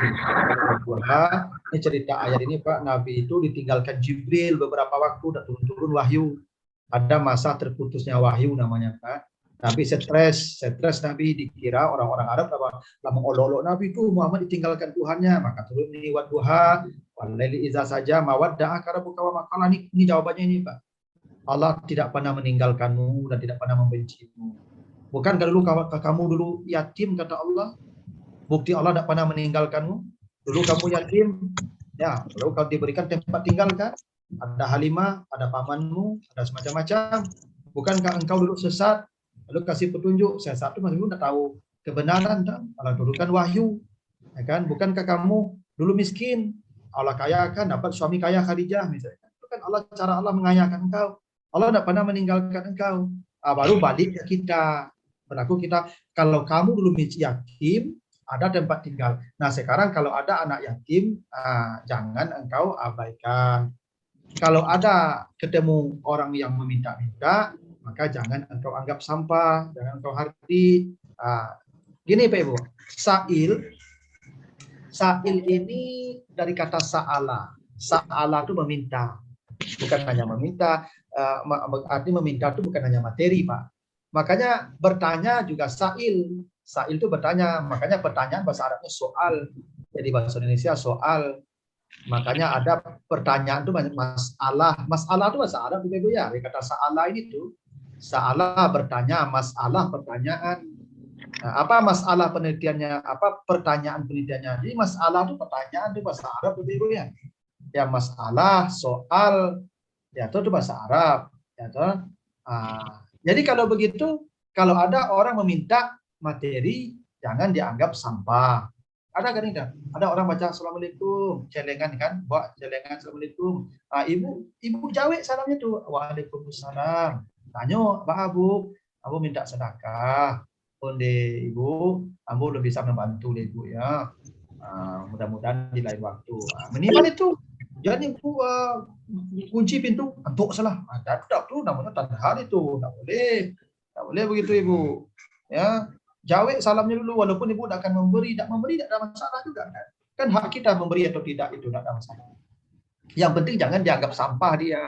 Ad-Duha ini cerita ayat ini Pak, Nabi itu ditinggalkan Jibril beberapa waktu dan turun-turun wahyu. Ada masa terputusnya wahyu namanya Pak. Nabi stres Nabi dikira orang-orang Arab lama olok-olok Nabi itu Muhammad ditinggalkan Tuhannya, maka turun ini Wadduha walaili iza saja mawadda'a karabuka wa maqala. Ini jawabannya ini Pak. Allah tidak pernah meninggalkanmu dan tidak pernah membencimu. Bukan dulu kamu dulu yatim kata Allah. Bukti Allah tidak pernah meninggalkanmu. Dulu kamu yatim, ya, lalu kau diberikan tempat tinggal kan? Ada Halimah, ada pamanmu, ada semacam-macam. Bukankah engkau dulu sesat? Lalu kasih petunjuk, saya satu masih belum tahu kebenaran, malah turunkan wahyu, ya kan? Bukankah kamu dulu miskin, Allah kaya kan dapat suami kaya Khadijah misalnya. Itu kan Allah, cara Allah mengayakan engkau. Allah tidak pernah meninggalkan engkau. Baru balik ke kita. Berlaku kita, kalau kamu dulu yatim, ada tempat tinggal. Nah sekarang kalau ada anak yatim, jangan engkau abaikan. Kalau ada ketemu orang yang meminta-minta, maka jangan engkau anggap sampah, jangan engkau hardi. Gini Pak Ibu, sa'il ini dari kata sa'ala. Sa'ala itu meminta, bukan hanya meminta. Arti meminta itu bukan hanya materi, Pak. Makanya bertanya juga sa'il. Sa'il itu bertanya, makanya pertanyaan bahasa Arabnya soal. Jadi bahasa Indonesia soal. Makanya ada pertanyaan itu masalah. Masalah itu bahasa Arab Ibu ya. Kata sa'ala ini tuh, sa'ala bertanya, masalah pertanyaan. Nah, apa masalah penelitiannya? Apa pertanyaan penelitiannya? Jadi masalah itu pertanyaan itu bahasa Arab Ibu ya. Ya masalah, soal, ya itu bahasa Arab. Ya, jadi kalau begitu, kalau ada orang meminta materi, jangan dianggap sampah. Ada kan tidak? Ada orang baca assalamualaikum, celengan kan, bawa celengan assalamualaikum. Ibu jawab salamnya tuh, waalaikumsalam. Tanya, Pak Abu minta sedekah. Onde ibu, Abu udah bisa membantu ibu ya. Mudah-mudahan di lain waktu. Minimal itu. Jadi kunci pintu, antuk salah. Tak tuh namanya tanda itu, tak boleh begitu ibu. Ya. Jawab salamnya dulu, walaupun ibu tidak akan memberi, tidak ada masalah juga kan. Kan hak kita memberi atau tidak itu tidak ada masalah. Yang penting jangan dianggap sampah dia.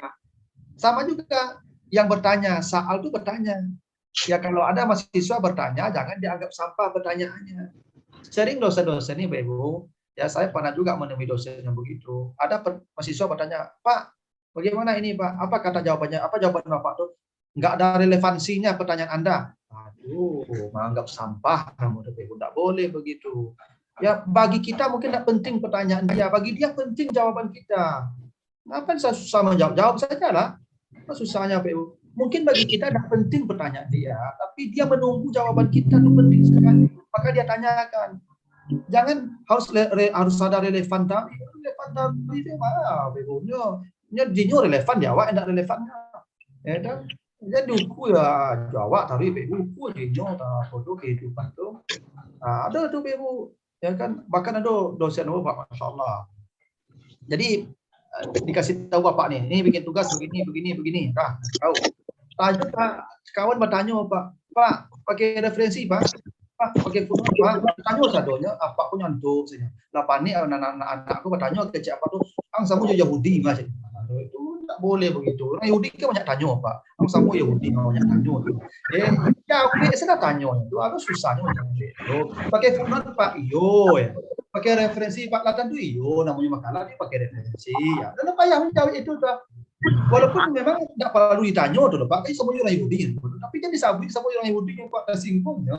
Sama juga yang bertanya, Sa'al itu bertanya. Ya kalau ada mahasiswa bertanya, jangan dianggap sampah pertanyaannya. Sering dosen-dosen ini Bapak Ibu, ya saya pernah juga menemui dosen yang begitu. Ada mahasiswa bertanya, Pak, bagaimana ini Pak? Apa kata jawabannya? Apa jawaban Bapak tuh? Enggak ada relevansinya pertanyaan Anda. Aduh, menganggap sampah, namun tidak boleh begitu. Ya bagi kita mungkin tidak penting pertanyaan dia, bagi dia penting jawaban kita. Kenapa saya susah menjawab? Jawab saja lah. Apa susahnya Pak Ibu? Mungkin bagi kita tidak penting pertanyaan dia, tapi dia menunggu jawaban kita itu penting sekali. Maka dia tanyakan. Jangan harus ada relevan tapi itu mana Pak Ibu? Dia relevan ya, awak tidak relevannya. Ya kan? Jadi buku ya Jawa taruh buku jinyo ta foto kehidupan tuh. Ada tuh Ibu ya kan, bahkan ada dosen Pak Masya Allah. Jadi dikasih tahu Bapak nih, ini bikin tugas begini. Nah, tahu. Tanya kawan bertanya Pak pakai referensi Pak pakai foto Pak, tanya sadonya apa punya untuk saja. Lapan ini anak-anak aku bertanya ke siapa tuh, samu Yahudi Mas. Itu tidak boleh begitu. Orang Yahudi kan banyak tanya Pak. Samu Yahudi banyak tanya. Yahudi saya tanya itu agak susahnya macam itu. Pakai foto Pak iyo ya. Pakai referensi Pak Latan tuh iyo namanya makalah dia pakai referensi ya. Dan apa yang menjawab itu tuh. Walaupun memang tidak perlu ditanya tuh Pak, ini semua orang Yahudi. Tapi kan disabui sama orang Yahudi yang Pak tersinggung ya.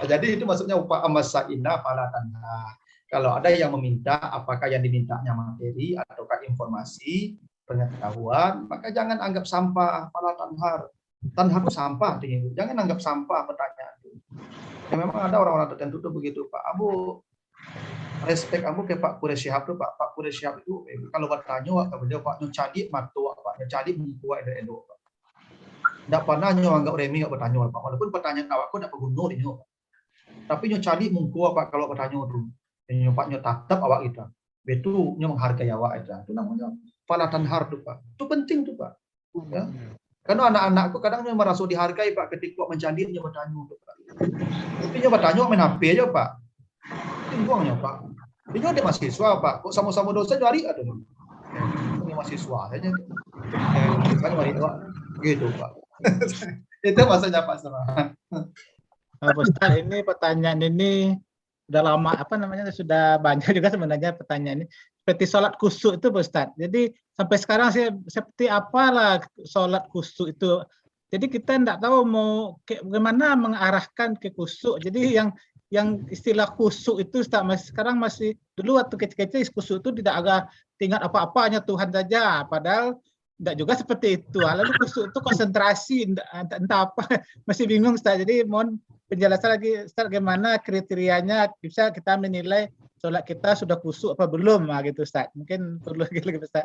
Jadi itu maksudnya upah amasaina palatanha. Kalau ada yang meminta, apakah yang dimintanya materi ataukah informasi, pengetahuan, maka jangan anggap sampah palatanhar. Tanhar itu sampah, jangan anggap sampah pertanyaan itu. Ya memang ada orang-orang tertentu tuh begitu Pak. Respect aku ke Pak Quraish Shihab tuh Pak Quraish Shihab itu kalau bertanya beliau Pak nyocadi matu Pak nyocadi mengkuat edo Pak. Tidak pernah anggap remeh enggak bertanya Pak. Walaupun pertanyaan awakku tidak berguna ini Pak. Tapi nyocadi mengkuat Pak kalau bertanya itu. Yang Pak nyotatap awak kita. Betul nya menghargai awak itu. Itu namanya palatan har tuh Pak. Itu penting tuh Pak. Ya. Karena anak-anakku kadang merasa dihargai Pak ketika mencadi dia bertanya tuh Pak. Tapi dia bertanya main HP aja Pak. Buangnya Pak. Ini ada mahasiswa Pak. Kok sama-sama dosen hari ada. Ini mahasiswa saja. Kan mari gitu Pak. Itu maksudnya Pak sama. Pak Ustaz, ini pertanyaan ini sudah lama sudah banyak juga sebenarnya pertanyaan ini. Seperti sholat khusyuk itu Pak Ustaz. Jadi sampai sekarang seperti apalah sholat khusyuk itu. Jadi kita tidak tahu mau bagaimana mengarahkan ke khusyuk. Jadi yang istilah khusyuk itu sekarang masih dulu waktu kecil-kecil khusyuk itu tidak agak tinggal apa-apanya Tuhan saja, padahal tidak juga seperti itu. Lalu khusyuk itu konsentrasi entah apa, masih bingung Ustaz. Jadi mohon penjelasan lagi Ustaz bagaimana kriterianya bisa kita menilai sholat kita sudah khusyuk apa belum, gitu Ustaz. Mungkin perlu lagi Ustaz.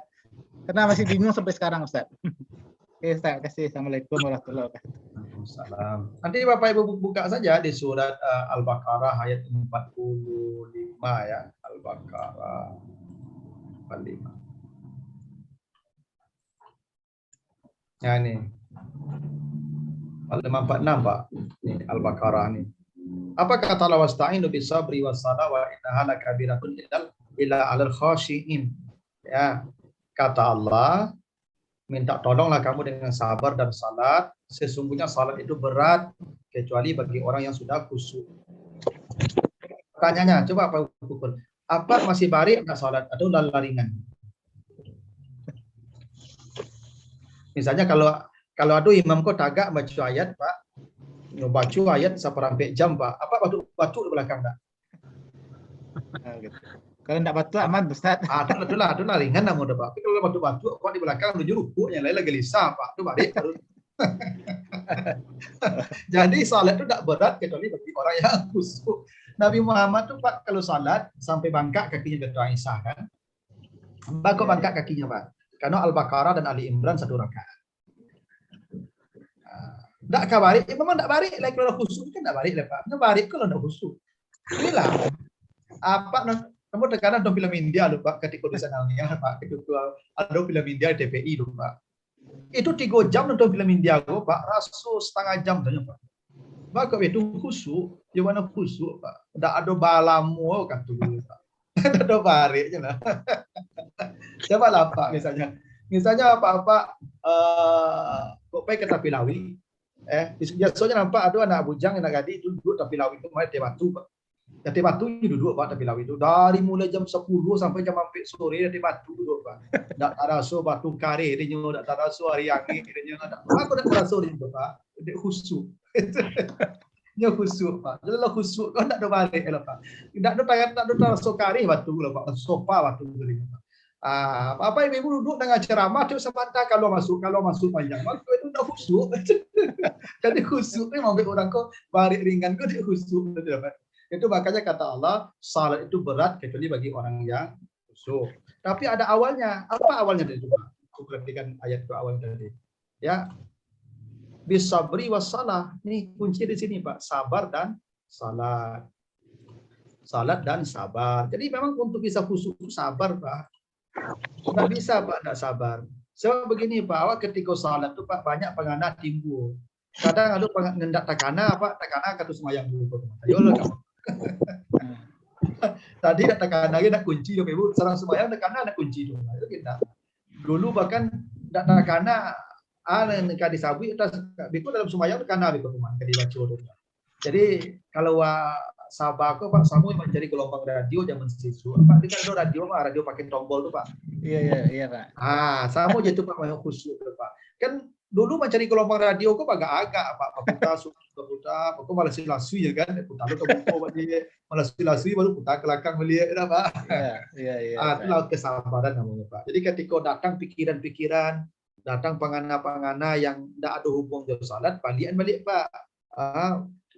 Karena masih bingung sampai sekarang Ustaz. Oke Ustaz, terima kasih. Assalamualaikum warahmatullahi wabarakatuh. Waalaikumsalam. Nanti Bapak Ibu buka saja di surat Al-Baqarah ayat 45 ya. Al-Baqarah 45. Ya ini. Al-546 Pak. Ini Al-Baqarah ini. Apa kata Allah wasta'inu bisabri wassalah wa innaha lakabiratun illa 'alal khashiin. Ya. Kata Allah, minta tolonglah kamu dengan sabar dan salat. Sesungguhnya salat itu berat kecuali bagi orang yang sudah khusyuk. Tanyanya, coba Pak ukur. Apa masih barik enggak salat atau ringan? Misalnya kalau ada imam kok tagak baca ayat Pak, baca ayat sampai jam Pak, apa batu di belakang enggak? Gitu. Kalau enggak batu aman Ustaz. Ada lah ringan namun udah Pak. Tapi kalau batu kok di belakang menuju rukuknya lain lagi gelisah Pak, itu balik baru. Jadi salat itu tidak berat kecuali bagi orang yang khusyuk. Nabi Muhammad tuh Pak kalau salat sampai bangkak kakinya Dr. Aisyah kan. Kok bangkak kakinya Pak? Karena Al-Baqarah dan Ali Imran satu rakaat. Tidak kabarik, memang tidak barik. Like kalau khusyuk kan tidak barik lah Pak. Tidak barik kalau tidak khusyuk. Inilah apa kamu tekanan dong film India lupa ketika di sananya Pak. Itu ada film India di TPI lupa. Itu 3 jam nonton film India kok Pak, rasu setengah jam saja Pak. Maka itu khusyuk, gimana khusyuk Pak? Tidak ada balamu kan tuh Pak. Tidak ada barik je lah. Coba lah Pak misalnya apa kok pergi ke Tapilawi, biasanya nampak ada anak bujang anak gadis itu duduk Tapilawi itu main batu Pak. Di batu duduk Pak Tapilawi itu dari mulai jam 10 sampai jam 4 sore di batu duduk Pak. Tak rasa batu kari dia tak rasa hari angin dia tak. Aku tak rasa dia Pak. Dia khusyuk. Dia khusyuk Pak. Jadi lah khusyuk kau tak ada balik lah Pak. Tak ada rasa kari batu lah Pak. Sofa batu dia Pak. Apa ibu duduk dengan ceramah tu sebentar kalau masuk panjang maka itu dah khusyuk. Jadi khusyuk ni membuat orang kau balik ringan kau dia khusyuk Pak. Itu makanya kata Allah, salat itu berat kecuali bagi orang yang khusyuk. Tapi ada awalnya. Apa awalnya tadi Pak? Aku perhatikan ayat ke awal tadi. Ya. Bisabri wassalah. Ini kunci di sini Pak, sabar dan salat. Salat dan sabar. Jadi memang untuk bisa khusyuk sabar Pak. Tidak bisa Pak, tidak sabar. Sebab begini Pak, awak ketika salat itu Pak banyak pengana timbul. Kadang ada pengendak takana Pak, takana kata semayang dulu. Ayolah kamu. Tadi nak tekan lagi nak kunci tu ibu sarang sembahyang tekan nak kunci tu itu kita dulu bahkan nak tekan nak disabui atas biku dalam sembahyang tekan biku teman kadi baca tu. Jadi kalau sabar ko Pak Samu mencari gelombang radio zaman sisu Pak dia kan radio pakai tombol tu Pak. Iya Pak. Samu je tu Pak mau khusyuk tu Pak. Kan dulu mencari gelombang radio kok agak-agak Pak putar aku malah silasui ya kan putar ke buku dia malah silasui baru putar ke belakang melihat dah Pak. Iya. Itu laut kesabaran namanya Pak. Jadi ketika datang pikiran-pikiran, datang pengana-pengana yang tidak ada hubung dengan salat, balik Pak.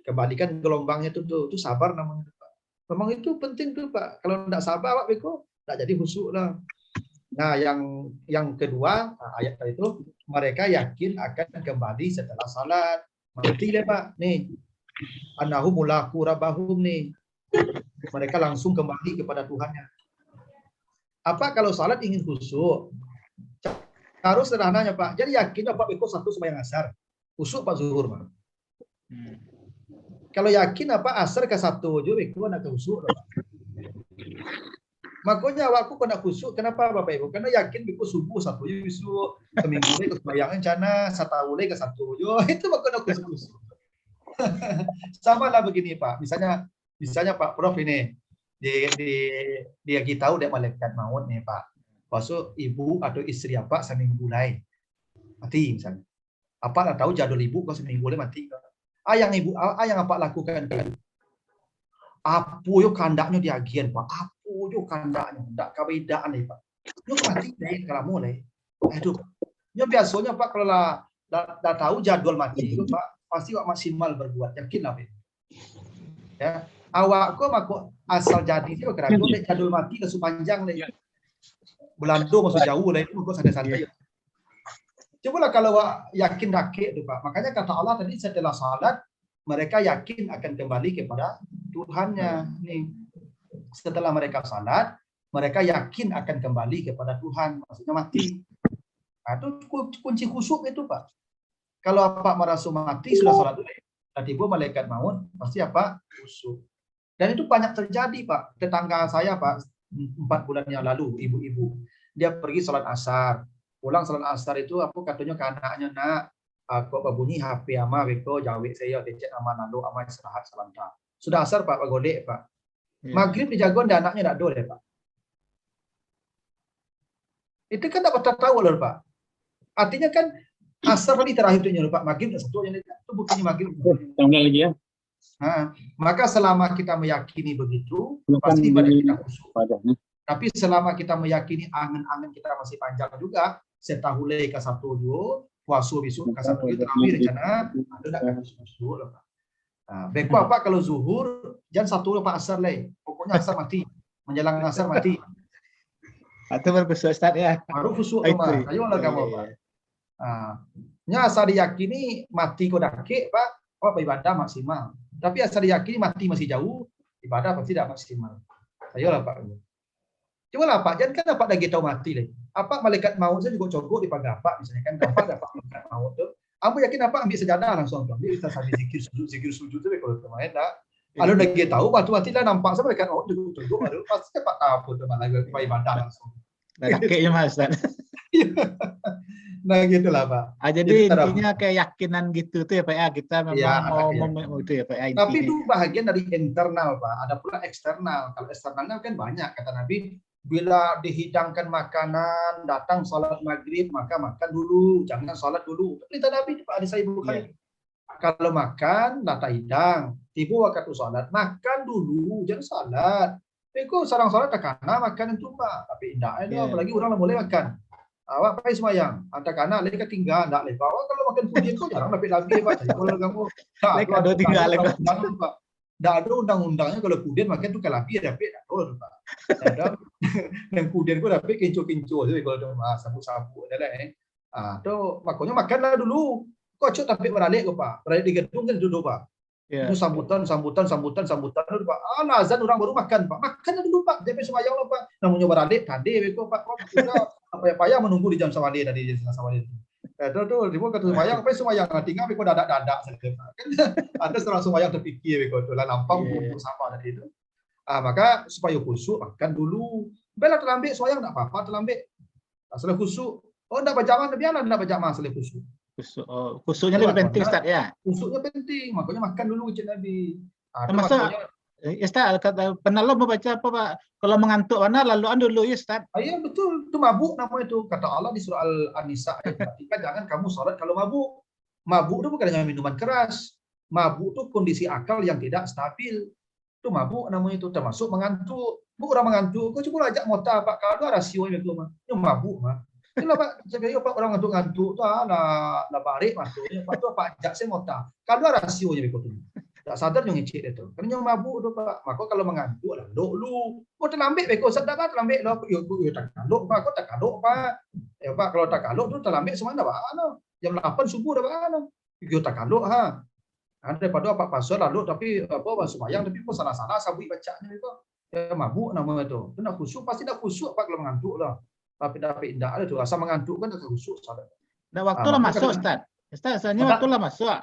Kembalikan gelombangnya itu sabar namanya Pak. Memang itu penting tuh Pak. Kalau tidak sabar Pak Beko tidak jadi khusyuk lah. Nah, yang kedua ayat itu mereka yakin akan kembali setelah salat. Mati lah Pak. Nih. Annahum mulaku rabbahum nih. Mereka langsung kembali kepada Tuhannya. Apa kalau salat ingin khusyuk? Harus sederhananya Pak. Jadi yakin Pak Beko satu sembahyang asar. Khusyuk Pak zuhur Pak. Kalau yakin apa asar ke satu juga Beko nak khusyuk Pak. Makanya awakku kena khusyuk. Kenapa Bapak Ibu? Karena yakin biku subuh satu besok, seminggu ke sembayangan cana, setahun ke satu. Yo itu kena khusyuk. Sama lah begini Pak. Misalnya Pak Prof ini dia kita tahu dia malaikat maut nih Pak. Pasal ibu atau istri apa seminggu mulai mati misalnya. Apa lah tahu jadwal ibu kau seminggu mulai mati. Yang apa lakukan kan? Apa yo kandaknya di agen Pak. Yo kandaknya ndak kabedaan nih Pak. Yo mati deh kalau mulai. Aduh. Yo biasanya Pak kalau dah tahu jadwal mati itu Pak pasti Pak maksimal berbuat yakin lah Pak. Ya. Awak kok asal jadi sih keragu lek jadul mati ke panjang lek. Belando masuk jauh lah itu kok santai-santai. Cobalah kalau yakin rakit itu Pak. Makanya kata Allah tadi setelah salat mereka yakin akan kembali kepada Tuhannya. Nih. Setelah mereka salat, mereka yakin akan kembali kepada Tuhan. Maksudnya mati. Nah, itu kunci khusyuk itu Pak. Kalau apa merasa mati sudah salat dulu. Tiba malaikat maut pasti apa? Khusyuk. Dan itu banyak terjadi Pak. Tetangga saya Pak 4 bulan yang lalu ibu-ibu dia pergi salat asar. Pulang salat asar itu aku katanya ke anaknya nak aku babunyi HP ama beko jawe saya decet ama lalu ama istirahat sebentar. Sudah asar Pak golek Pak. Maghrib dijagon dan anaknya tak dole Pak. Itu kan tak patah tahu loh Pak. Artinya kan asar tadi terakhir itu Pak maghrib satu yang itu buktinya maghrib. Tambah lagi ya. Nah, maka selama kita meyakini begitu, pasti ibadah kita khusyuk. Tapi selama kita meyakini angan-angan kita masih panjang juga, setahule ke satu dulu, puasa besok ke satu itu terawih rencana, ada tak khusyuk lah Pak. Nah, beko apa kalau zuhur, jangan satu Pak asar leh, pokoknya asar mati, menjelang asar mati. Itu berkhusyuk Ustaz ya. Baru khusyuk Pak. Ayo lah kamu Pak. Nah, nya asal diyakini mati kau dakik Pak, apa ibadah maksimal. Tapi asal diyakini mati masih jauh, ibadah pasti tidak maksimal. Ayolah Pak. Cobalah Pak, jangan kan dapat lagi tahu mati lagi. Apa malaikat maut saya juga cogok di pagar Pak, misalnya kan dapat malaikat maut tu. Aku yakin apa ambil sejadah langsung ambil kita sambil zikir sujud tu kalau kemarin dah. Kalau lagi tahu waktu mati dah nampak sama malaikat maut cogok baru pasti dapat apa tu malaikat ibadah langsung. Dah kakeknya Mas Ustaz. Nah gitulah Pak. Jadi intinya keyakinan gitu tuh ya Pak ya, kita memang mau itu ya Pak ya. Tapi itu bahagian dari internal Pak, ada pula eksternal. Kalau eksternalnya kan banyak kata Nabi, bila dihidangkan makanan, datang salat maghrib maka makan dulu, jangan salat dulu. Perintah Nabi Pak hadis Sahih Bukhari. Kalau makan lata hidang, tiba waktu salat makan dulu, jangan salat. Beko sarang salat takana makan itu Pak, tapi indah apalagi orang boleh makan. Awak pakai semayang, anda kanan leka tinggal, tak lepas. Awak kalau makan pujian tu jarang dapat lagi Pak. Saya kalau kamu leka ada tinggal leka. Tak ada undang-undangnya kalau pujian makan tu kalapi dapat tak ada Pak. Dan pujian tu dapat kincu-kincu saja kalau tu sabu-sabu ada lah. Tu makanya makanlah dulu. Kau cuk tapi beralik ke Pak. Beralik di gedung kan duduk Pak. Itu sambutan dulu Pak. Azan orang baru makan Pak. Makanlah dulu Pak. Jangan semayang lah Pak. Namanya beralik tadi beko Pak. Payah menunggu di jam sawali tadi di sawali itu. Itu dia kata semayang apa semayang tinggal beko dadak saja. Kan ada setelah semayang terfikir beko tu lah nampak buku sama tadi itu. Maka supaya khusyuk makan dulu. Bela terlambat semayang tak apa-apa terlambat. Asal khusyuk. Oh enggak berjamaah biarlah enggak berjamaah asal khusyuk. Khusyuknya lebih penting Ustaz ya. Khusyuknya penting, makanya makan dulu ucap Nabi. Masa Ustaz pernah lo membaca apa Pak? Kalau mengantuk mana laluan dulu ya Ustaz. Iya betul, itu mabuk namanya itu. Kata Allah di surah An-Nisa ayat 3, jangan kamu salat kalau mabuk. Mabuk itu bukan hanya minuman keras. Mabuk itu kondisi akal yang tidak stabil. Itu mabuk namanya itu, termasuk mengantuk. Bu orang mengantuk, kau coba ajak mota Pak, kalau ada rasio itu mah. Itu mabuk mah. Itulah Pak, saya Pak orang ngantuk-ngantuk tu lah barik masuknya. Pak tu Pak ajak saya mota. Kalau ada rasio je begitu. Tak sadar yang ngecek dia tu. Kerana mabuk tu Pak. Maka kalau mengantuk lah, dok lu. Kau terlambat beko, sedap tak terlambat lah. Yo tak kalok Pak, kau tak kalok Pak. Ya Pak, kalau tak kalok tu terlambat semua dah Pak. Jam 8 subuh dah Pak. Yo tak kalok ha. Daripada Pak pasal lalu tapi apa sembahyang tapi pun salah-salah sabui bacanya itu. Ya mabuk nama itu. Tu nak khusyuk pasti dah khusyuk Pak kalau mengantuk lah. Tapi tidak ada tu rasa mengantuk kan dah khusyuk salat. Dah waktu lah masuk Ustaz. Ustaz sebenarnya waktu lah masuk.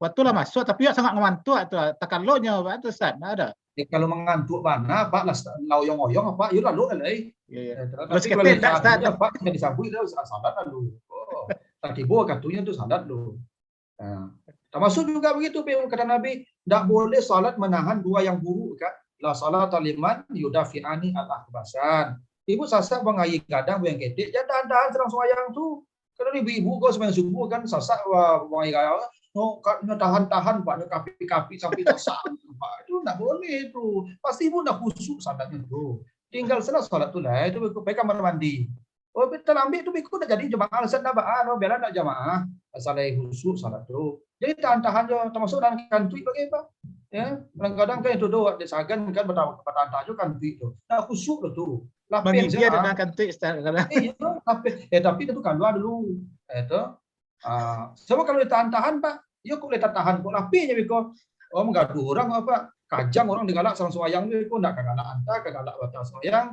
Waktu lah masuk tapi ya sangat mengantuk tu. Takaloknya Pak tu Ustaz, tak ada. Kalau mengantuk mana Pak lah lauyong-oyong apa ya lalu lah. Ya. Terus kita Ustaz Pak jadi sabui dah salat lalu. Oh, tak tiba katunya tu salat dulu. Termasuk juga begitu kata Nabi, tak boleh salat menahan dua yang buruk kan. La salat liman yudafi'ani al-akhbasan. Ibu sasak mengayi kadang yang ketik, jangan tahan serang sembahyang tu. Kalau ibu-ibu kau sembahyang subuh kan sasak mengayi kadang, no tahan-tahan Pak, kapi-kapi sampai sasak Pak. Itu tak boleh tu. Pasti ibu nak khusyuk salatnya tu. Tinggal salat tu lah, itu baik kamar mandi. Oh, terlambat tu biku nak jadi jemaah alasan dah bela nak jemaah. Asal khusyuk salat tu. Jadi tahan-tahan je termasuk dalam kantui bagi apa? Ya, kadang-kadang kan itu doa desagan kan bertanda juga kan itu. Nah, khusyuk tuh. Bagi Lapis dia ya. dengan kantik Ustaz kadang. Iya, tapi itu kan dulu. Itu semua kalau ditahan-tahan Pak, ya kok ditahan kok lapis jadi kok. Oh, enggak orang apa? Kajang orang digalak sama sembayang itu kok enggak kagalak anta, kagalak batas sembayang.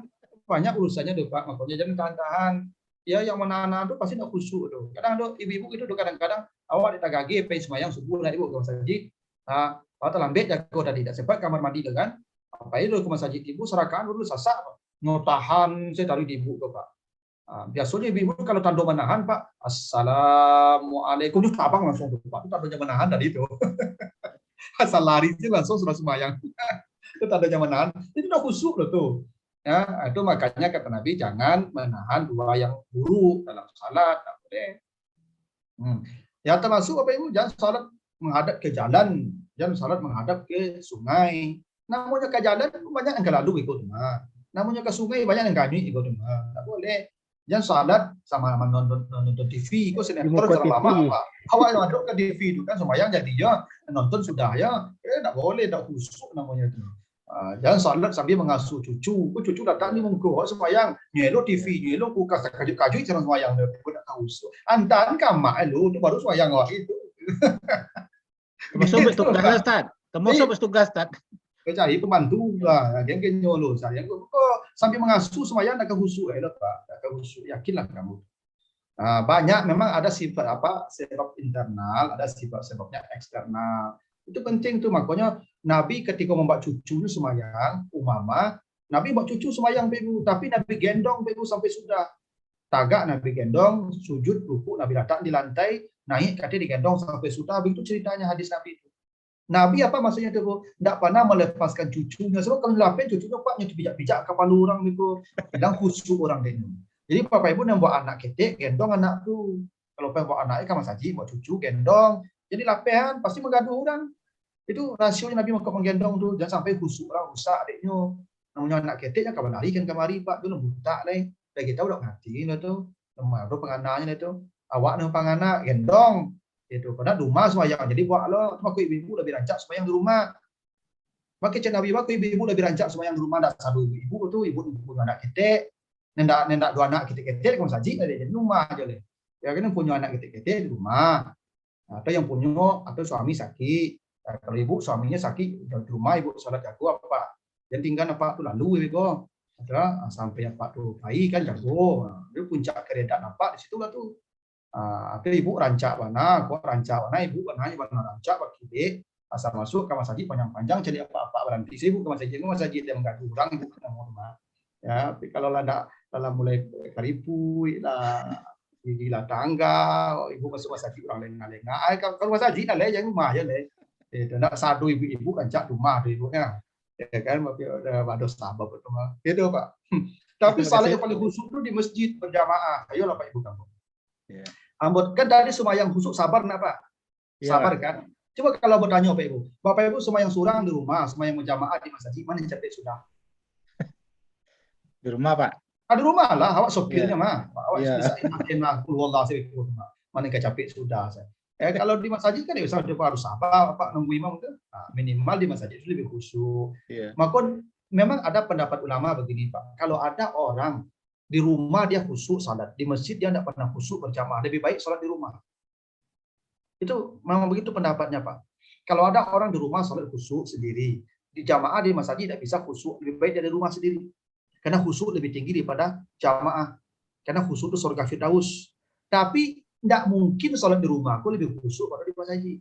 Banyak urusannya tuh Pak, makanya jangan tahan-tahan. Ya yang menahan itu pasti enggak khusyuk tuh. Kadang ada ibu-ibu itu kadang-kadang awak ditagagi pe sembayang subuh lah ibu ke masjid. Nah, kalau lambat jago tadi tidak sempat kamar mandi kan. Apa itu ke masjid ibu serahkan dulu sasak tahan saya taruh di ibu tuh Pak. Biasanya ibu kalau tanda menahan Pak, assalamualaikum itu abang langsung tuh Pak, itu tandanya menahan tadi itu. Asal lari sih langsung sudah sembahyang. Itu tandanya menahan, itu udah khusyuk loh tuh. Ya, itu makanya kata Nabi jangan menahan dua yang buruk dalam salat, tak boleh. Ya termasuk apa ibu jangan salat menghadap ke jalan, jangan salat menghadap ke sungai. Namanya ke jalan banyak yang lalu ikut rumah. Namanya ke sungai banyak yang kami ikut rumah. Tak boleh. Jangan salat sama nonton TV, kok sinetron terlalu lama apa? Awak masuk ke TV itu kan sembahyang jadi ya nonton sudah ya, tak boleh, tak khusyuk namanya itu. Jangan salat sambil mengasuh cucu. Kok cucu datang ni mengko sembahyang, nyelo TV, nyelo kulkas kaju-kaju jangan sembahyang dia, kok tak khusyuk. Antan kamak lu baru sembahyang awak itu. Termasuk bertugas Ustaz. Termasuk bertugas Ustaz. Cari pembantu lah, yang nyolo saya kok sampai mengasuh sembahyang tak khusyuk Pak, tak khusyuk, yakinlah kamu. Banyak memang ada sifat sebab internal, ada sebabnya eksternal. Itu penting tuh, makanya Nabi ketika membawa cucu sembahyang, Nabi bawa cucu sembahyang Ibu, tapi Nabi gendong Ibu sampai sudah. Tagak Nabi gendong, sujud, rukuk, Nabi datang di lantai, naik katanya digendong sampai sudah. Begitu ceritanya hadis Nabi itu. Nabi apa maksudnya itu? Tidak pernah melepaskan cucunya. Sebab kalau lapin cucunya Pak nyuci bijak-bijak kapal orang itu. Bilang khusyuk orang itu. Jadi Bapak Ibu yang bawa anak ketik, gendong anak tuh. Kalau pengen bawa anaknya kan Mas Haji, bawa cucu, gendong. Jadi lapihan pasti menggaduh orang. Itu rasionya Nabi mau menggendong tuh. Jangan sampai khusyuk orang, rusak adiknya. Namanya anak ketiknya kapan lari kan kemari Pak. Itu buta lah. Dan kita udah ngerti itu. Lemah pengananya itu. Awak nih penganak, gendong. Itu pada rumah sembahyang. Jadi buat lo, maka ibu lebih rancak sembahyang di rumah. Maka Nabi maka ibu lebih rancak sembahyang di rumah. Tak satu ibu itu ibu anak ketik. Nendak dua anak ketik-ketik kamu saji ada di rumah aja deh. Ya kan punya anak ketik-ketik di rumah. Atau yang punya atau suami sakit. Kalau ibu suaminya sakit di rumah ibu salat jago apa. Yang tinggal apa tuh lalu ibu. Sampai apa tuh bayi kan jago. Itu puncak keredat apa di situ lah tuh. Atau ibu rancak warna, ibu warnanya warna rancak pakai asal masuk ke masjid panjang-panjang jadi apa-apa berhenti sih ibu ke masjid yang enggak kurang ibu kena rumah. Ya, tapi kalau ada dalam mulai keripui lah gila tangga, ibu masuk masjid orang lain. Kalau masjid lah yang rumah aja lah. Tidak satu ibu rancak rumah tuh ibunya. Ya kan, ada sahabat betul gitu Pak. Tapi salah yang paling khusyuk itu di masjid berjamaah. Ayolah Pak Ibu kamu. Ya. Kan tadi sembahyang khusyuk sabar kenapa? Ya. Sabar kan? Coba kalau bertanya Bapak Ibu. Bapak Ibu sembahyang surang di rumah, sembahyang berjamaah di masjid, mana yang capek sudah? Di rumah Pak. Di rumah lah, awak sopirnya mah. Awak bisa makin Allah sih mana yang capek sudah. Kalau di masjid kan ya harus sabar, Pak nunggu imam itu. Minimal di masjid itu lebih khusyuk. Yeah. Maka memang ada pendapat ulama begini Pak. Kalau ada orang di rumah dia khusyuk salat, di masjid dia tidak pernah khusyuk berjamaah, lebih baik salat di rumah. Itu memang begitu pendapatnya Pak. Kalau ada orang di rumah salat khusyuk sendiri, di jamaah di masjid tidak bisa khusyuk, lebih baik dari rumah sendiri. Karena khusyuk lebih tinggi daripada jamaah. Karena khusyuk itu surga firdaus. Tapi tidak mungkin salat di rumah aku lebih khusyuk pada di masjid.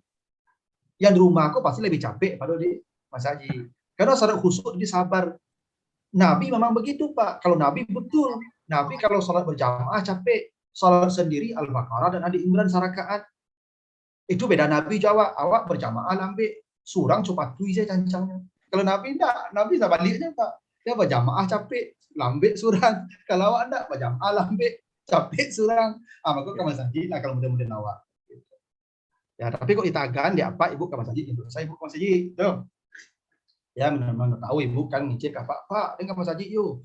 Yang di rumah aku pasti lebih capek pada di masjid. Karena salat khusyuk jadi sabar. Nabi memang begitu Pak. Kalau Nabi betul. Nabi kalau sholat berjamaah capek, sholat sendiri Al-Baqarah dan Ali Imran sarakaat. Itu beda Nabi Jawa, awak berjamaah lambe, surang cepat tui saya cancangnya. Kalau Nabi enggak, Nabi tak baliknya Pak. Dia berjamaah capek, lambe surang. Kalau awak enggak berjamaah lambe, capek surang. Maka ke masjid lah kalau mudah-mudahan awak. Ya tapi kok ditagan dia apa ibu ke masjid, untuk saya ibu ke masjid. Tuh. Ya memang tahu ibu kan ngecek apa Pak, dengan masjid yuk.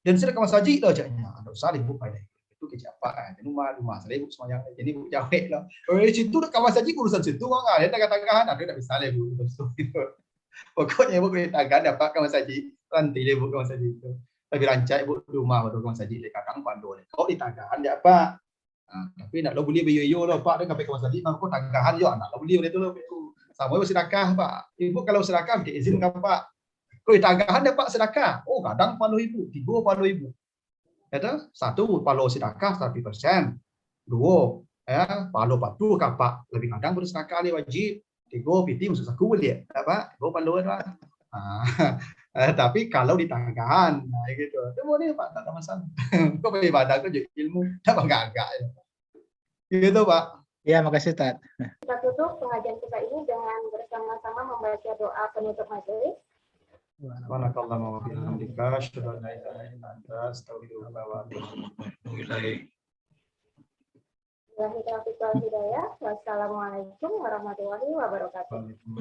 Dan saya ke masjid lah ajaknya. Ada usah ibu pada itu ke siapa? Di rumah saya ibu semuanya. Jadi ibu jawab lah. Situ ke masjid urusan situ enggak ada katakan ada tidak bisa lah ibu. Pokoknya ibu ditagan dapat kawan saji. Nanti ibu kawan saji itu. Lebih rancak ibu di rumah baru kawan saji kadang pandu. Kau ditagan ya Pak. Tapi nak lo beli bio lo Pak, dia kapai kawan saji, kau tagahan yo anak lo beli oleh tu lo. Sama ibu sedekah Pak. Ibu kalau sedekah diizin kan Pak. Kau ditagahan ya Pak sedekah. Oh kadang palu ibu, 3 palu ibu. Ada 1 palu sedekah 100%. 2 ya palu patu kapak lebih kadang baru sedekah ali wajib. 3 piti musuh saku boleh. Pak, 2 palu lah. Tapi kalau ditagahan, nah gitu. Itu boleh Pak, tak ada masalah. Kau beribadah kau jadi ilmu, tak bangga ya. Gitu Pak. Ya, makasih Ustaz. Kita tutup pengajian kita ini dengan bersama-sama membaca doa penutup majelis. Subhanakallahumma wa bihamdika asyhadu an la ilaha illa anta astaghfiruka wa atubu ilaik. Wassalamualaikum warahmatullahi wabarakatuh.